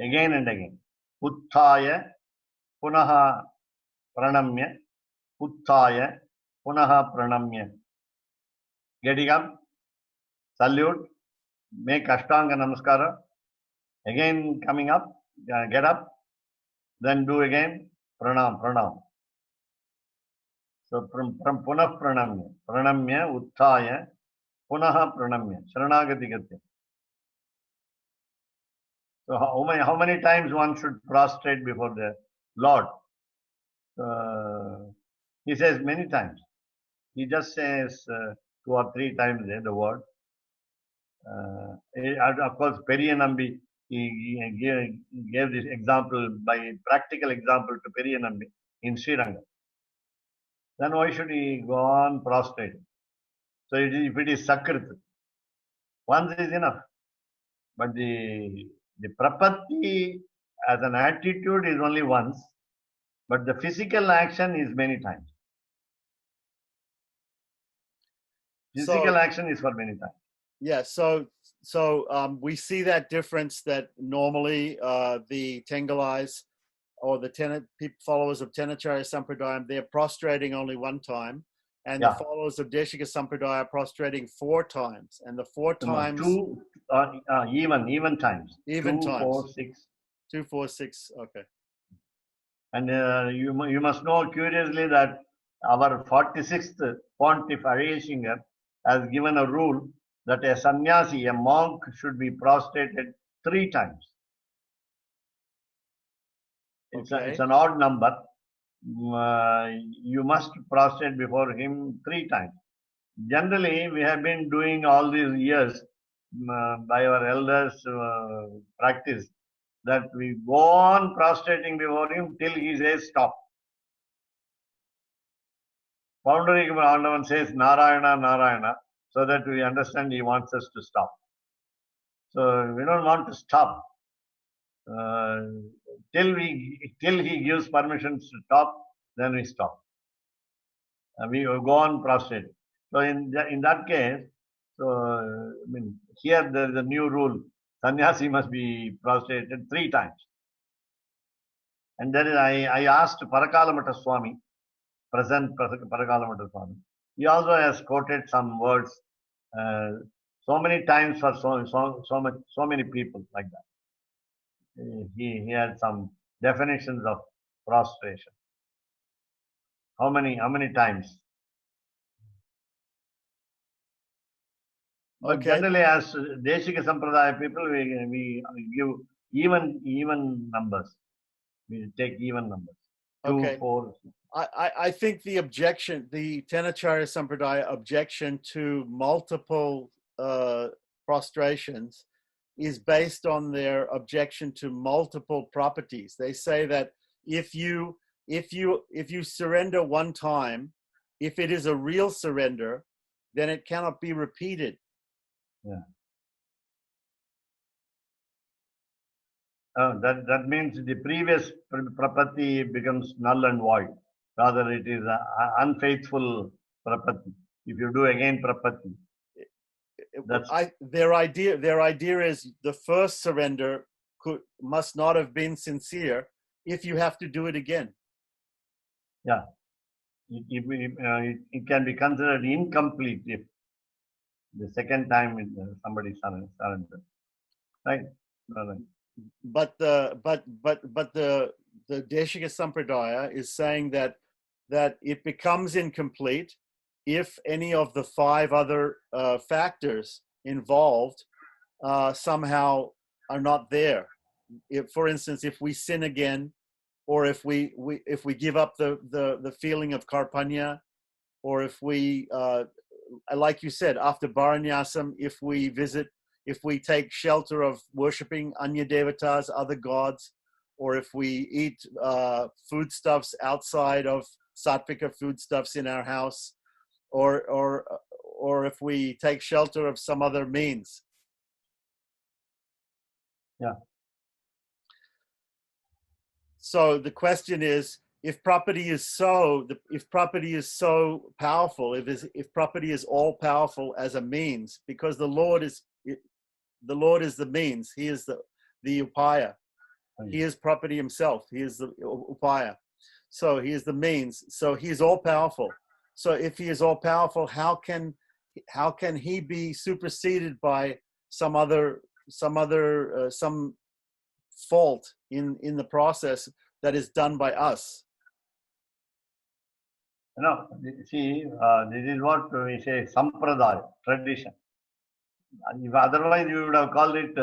again and again? Utthaya punaha pranamya, utthaya punaha pranamya. Getting up, salute, make Ashtanga Namaskara, again coming up, get up, then do again, pranam. So from punah pranamya, utthaya, punaha pranamya, sharanagati gatya. So how many times one should prostrate before the Lord? He says many times. He just says 2 or 3 times there, the word. Of course, Periyanambi, he gave this example, by practical example to Periyanambi in Sriranga. Then why should he go on prostrate? So if it is Sakrit, once is enough. But the prapatti as an attitude is only once, but the physical action is many times. Physical action is for many times. Yeah, so we see that difference, that normally the Tengalais or the followers of Tenacharya Sampradaya, they're prostrating only one time, and the followers of Deshika Sampradaya are prostrating 4 times, and the 4 times... even times. Even 2, times. 4, 6. 2, 4, 6, okay. And you must know curiously that our 46th Pontiff Aryashingar has given a rule that a sannyasi, a monk, should be prostrated 3 times. It's an odd number. You must prostrate before him 3 times. Generally, we have been doing all these years by our elders' practice, that we go on prostrating before him till he says stop. Boundary Andavan says Narayana, Narayana, so that we understand he wants us to stop. So we don't want to stop till he gives permission to stop. Then we stop. We go on prostrating. So in that case, So, I mean, here there is a new rule. Sannyasi must be prostrated 3 times. And then I asked Parakalamata Swami, present Parakalamata Swami. He also has quoted some words so many times for so many people like that. He had some definitions of prostration. How many times? But Okay. generally, as Deshika Sampradaya people, we give even numbers. We take even numbers. 2, Okay. 4. I think the objection, the Tenacharya Sampradaya objection to multiple prostrations is based on their objection to multiple properties. They say that if you surrender one time, if it is a real surrender, then it cannot be repeated. Yeah. That means the previous prapatti becomes null and void. Rather, it is unfaithful prapatti. If you do again prapatti, their idea is the first surrender must not have been sincere if you have to do it again. Yeah, it can be considered incomplete if the second time somebody surrenders, right? But the Deshika Sampradaya is saying that it becomes incomplete if any of the 5 other factors involved somehow are not there. If, for instance, if we sin again, or if we give up the feeling of karpanya, or if we like you said, after Bharanyasam, if we take shelter of worshipping Anya Devatas, other gods, or if we eat foodstuffs outside of Sattvika foodstuffs in our house, or if we take shelter of some other means. Yeah. So the question is, if property is so powerful, if property is all powerful as a means, because the Lord is the means, He is the upaya, He is property Himself, He is the upaya, so He is the means, so He is all powerful. So if He is all powerful, how can He be superseded by some fault in the process that is done by us? No, see, this is what we say, sampradaya, tradition. If otherwise, we would have called it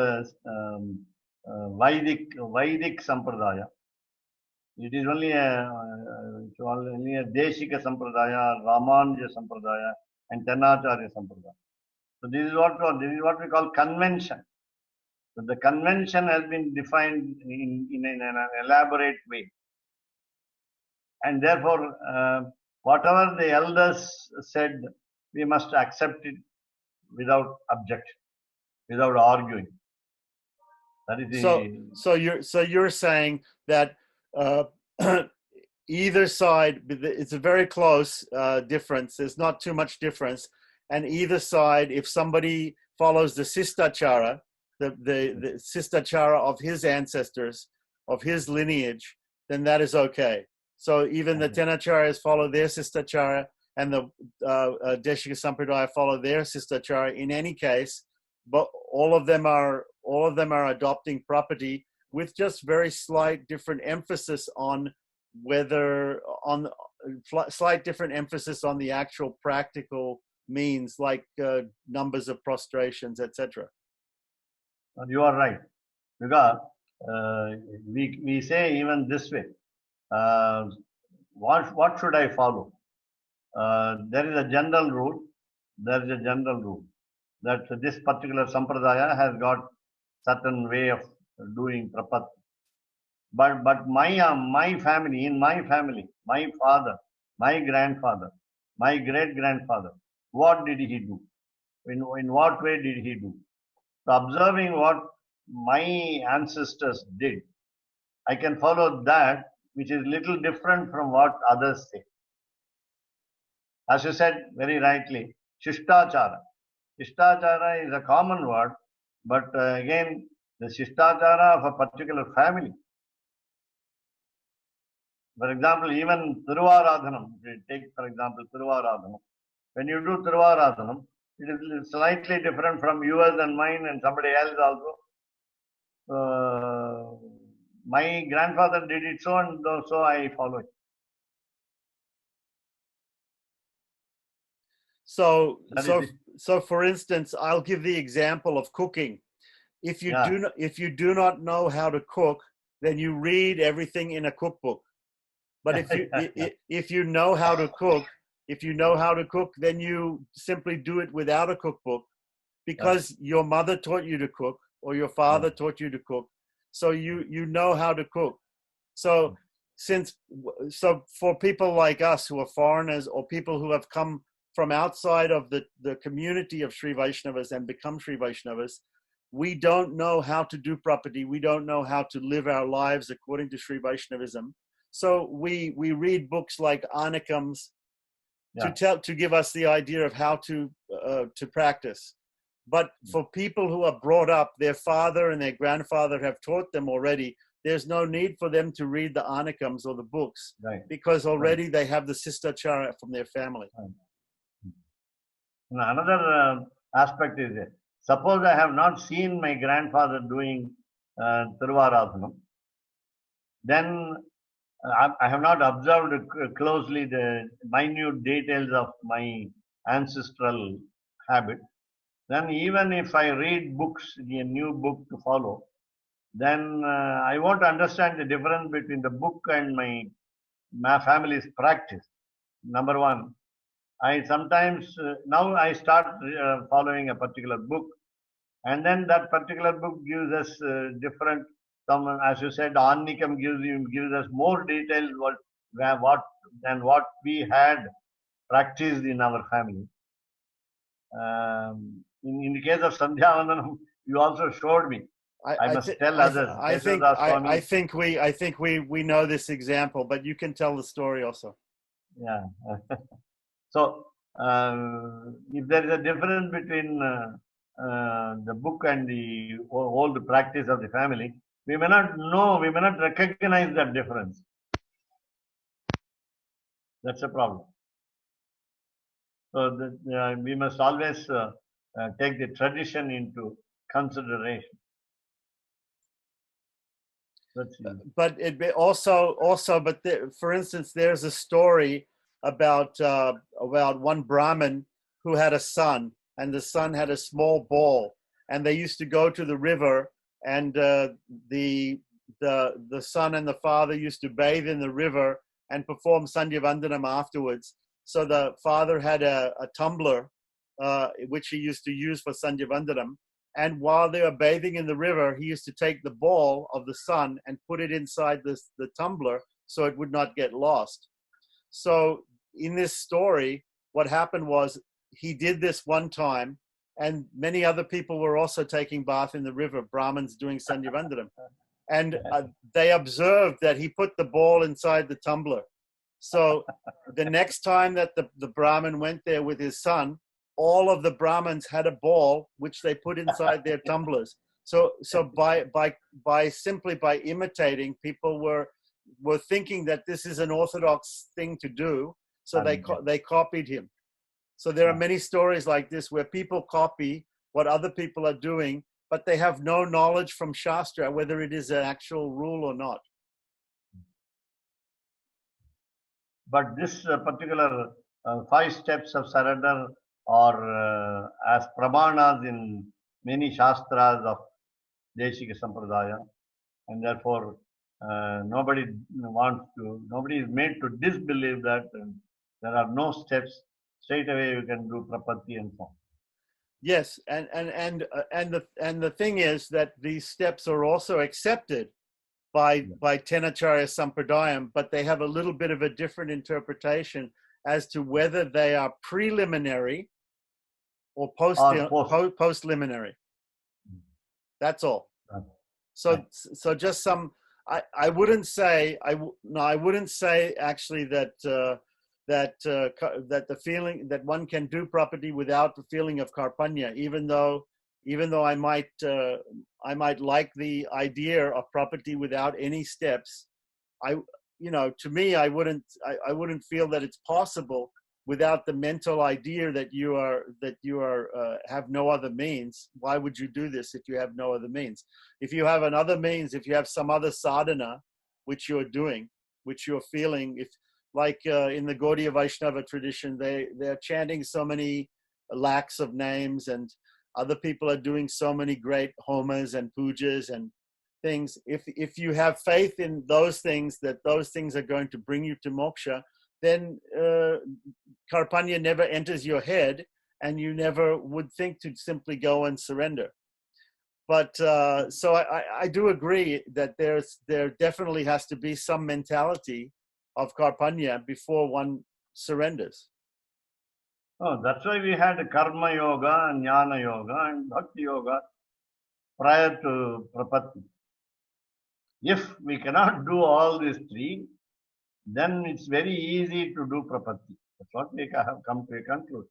Vedic sampradaya. It is only a Deshika sampradaya, Ramanuja sampradaya, and Tenacharya sampradaya. So this is what we call convention. So the convention has been defined in an elaborate way, and therefore, whatever the elders said, we must accept it without objection, without arguing. That is the so you're saying that either side, it's a very close difference. There's not too much difference, and either side, if somebody follows the sistachara, the sistachara of his ancestors, of his lineage, then that is okay. So even the Tenacharyas follow their sistachara, and the Deshika Sampradaya follow their sistachara. In any case, but all of them are adopting property with just very slight different emphasis on slight different emphasis on the actual practical means, like numbers of prostrations, etc. You are right, because we say even this way, what should I follow? There is a general rule. There is a general rule that this particular sampradaya has got certain way of doing prapatti. But my family, my father, my grandfather, my great grandfather, what did he do? In what way did he do? So observing what my ancestors did, I can follow that, which is little different from what others say. As you said very rightly, Shishtachara. Shishtachara is a common word, but again, the Shishtachara of a particular family. For example, even Tiruvaradhanam, take for example Tiruvaradhanam. When you do Tiruvaradhanam, it is slightly different from yours and mine and somebody else also. My grandfather did it so and so I follow it. So, That so, is it. so for instance, I'll give the example of cooking. If you Yeah. if you do not know how to cook, then you read everything in a cookbook. But if you know how to cook, then you simply do it without a cookbook, because your mother taught you to cook or your father taught you to cook. So you know how to cook. So for people like us who are foreigners or people who have come from outside of the community of Sri Vaishnavas and become Sri Vaishnavas, we don't know how to do property. We don't know how to live our lives according to Sri Vaishnavism. So we read books like Anakams to give us the idea of how to practice. But for people who are brought up, their father and their grandfather have taught them already. There's no need for them to read the Anakams or the books, because already they have the Sistachara from their family. And another aspect is that, suppose I have not seen my grandfather doing Tiruvaradhanam, then I have not observed closely the minute details of my ancestral habit. Then even if I read books, a new book to follow, then I won't understand the difference between the book and my family's practice. Number one, I sometimes, now I start following a particular book, and then that particular book gives us different, as you said, Annikam gives us more details than what we had practiced in our family. In the case of Sandhyavandanam, you also showed me. I must tell others. I think we know this example, but you can tell the story also. Yeah. So if there is a difference between the book and the old practice of the family, we may not know, we may not recognize that difference. That's a problem. So we must always take the tradition into consideration. But for instance, there's a story about one Brahmin who had a son, and the son had a small ball, and they used to go to the river, and the son and the father used to bathe in the river and perform Sandhya Vandanam afterwards. So the father had a tumbler which he used to use for Sandhya Vandanam. And while they were bathing in the river, he used to take the ball of the son and put it inside the tumbler so it would not get lost. So in this story, what happened was he did this one time, and many other people were also taking bath in the river, Brahmins doing Sandhya Vandanam. And they observed that he put the ball inside the tumbler. So the next time that the Brahmin went there with his son, all of the Brahmins had a ball which they put inside their tumblers. So simply by imitating, people were thinking that this is an orthodox thing to do. So they copied him. So there are many stories like this where people copy what other people are doing, but they have no knowledge from Shastra whether it is an actual rule or not. But this particular 5 steps of surrender are as pramanas in many shastras of Deshika Sampradaya, and therefore nobody is made to disbelieve that there are no steps. Straight away you can do prapatti and so on. Yes, and the thing is that these steps are also accepted by Tenacharya Sampradayam, but they have a little bit of a different interpretation as to whether they are preliminary or post-liminary. That's all. So just some. I wouldn't say actually that that that the feeling that one can do property without the feeling of karpanya, even though I might like the idea of property without any steps. To me, I wouldn't feel that it's possible without the mental idea that you are have no other means. Why would you do this if you have no other means? If you have another means, if you have some other sadhana which you're doing, which you're feeling, if like in the Gaudiya Vaishnava tradition, they're chanting so many lakhs of names, and other people are doing so many great homas and pujas and things. If you have faith in those things, that those things are going to bring you to moksha, then karpanya never enters your head, and you never would think to simply go and surrender. But so I do agree that there definitely has to be some mentality of karpanya before one surrenders. Oh, that's why we had karma yoga and jnana yoga and bhakti yoga prior to prapatti. If we cannot do all these three, then it's very easy to do prapatti. That's what we have come to a conclusion.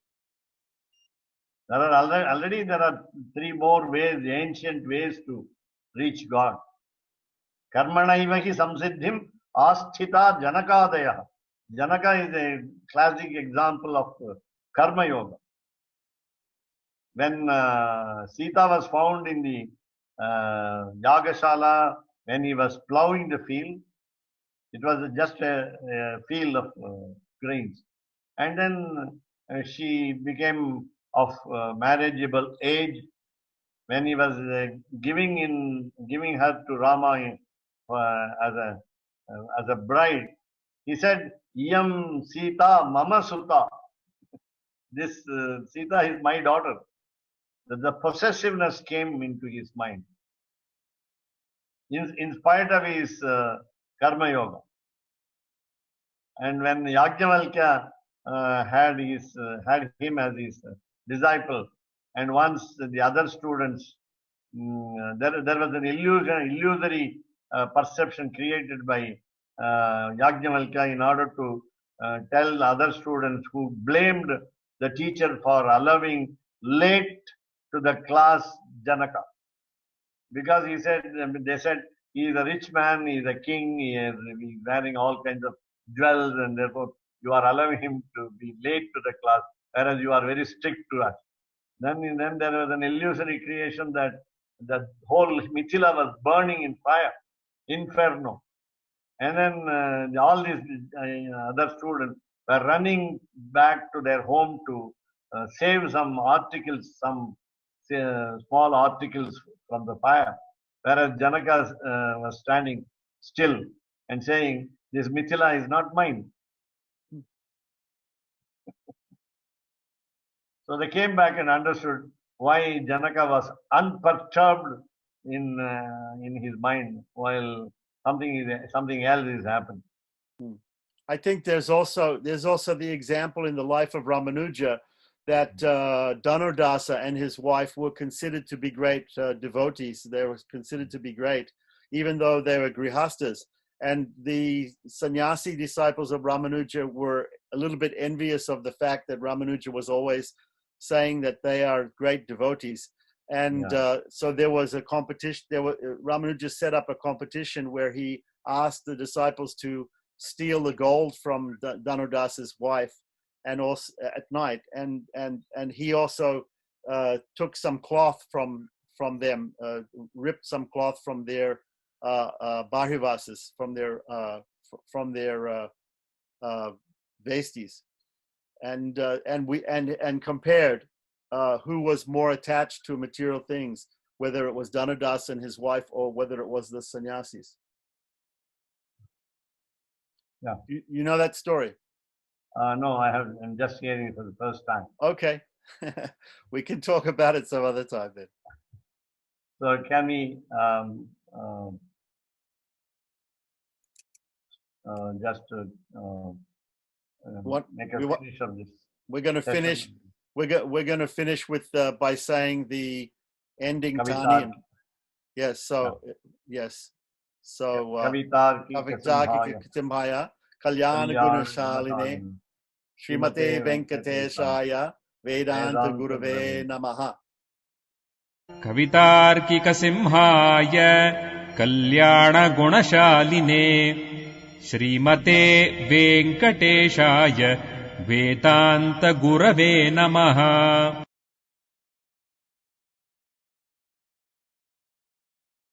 There are already there are three more ways, ancient ways to reach God. Karmanaivahi samsiddhim asthita janakadaya. Janaka is a classic example of karma yoga. When Sita was found in the Yagashala, when he was plowing the field, it was just a field of grains. And then she became of marriageable age. When he was giving her to Rama as a bride, he said, "Iyam Sita mama suta." This Sita is my daughter. The possessiveness came into his mind, in spite of his karma yoga. And when Yajnavalkya had him as his disciple, and once the other students, there was an illusory perception created by Yajnavalkya in order to tell other students, who blamed the teacher for allowing late to the class Janaka, because they said he is a rich man, he is a king, he's wearing all kinds of jewels, and therefore you are allowing him to be late to the class, whereas you are very strict to us. Then there was an illusory creation that the whole Mithila was burning in fire, inferno. And then all these other students were running back to their home to save some articles, some small articles from the fire. Whereas Janaka was standing still and saying, "This Mithila is not mine." So they came back and understood why Janaka was unperturbed in his mind while something else is happening. I think there's also the example in the life of Ramanuja that Dhanurdasa and his wife were considered to be great devotees. They were considered to be great, even though they were grihastas. And the sannyasi disciples of Ramanuja were a little bit envious of the fact that Ramanuja was always saying that they are great devotees. And so there was a competition. Ramanuja set up a competition where he asked the disciples to steal the gold from Dhanurdasa's wife, and also at night. And he also took some cloth from them, ripped some cloth from their bahivasas, from their vesties, and compared who was more attached to material things, whether it was Dhanurdasa and his wife or whether it was the sannyasis. Yeah. You know that story? No, I'm just hearing it for the first time. Okay. We can talk about it some other time then. So can we just make a finish of this? We're going to finish. We're going to finish with by saying the ending Tani. Yes. So yes. So Kavita Kitimbhaya Kalyan Gunashaline Srimate Venkateshaya Vedanta Gurave Namaha. कवितार्किकसिंहाय कल्याणगुणशालिने श्रीमते वेङ्कटेशाय वेदान्तगुरवे नमः।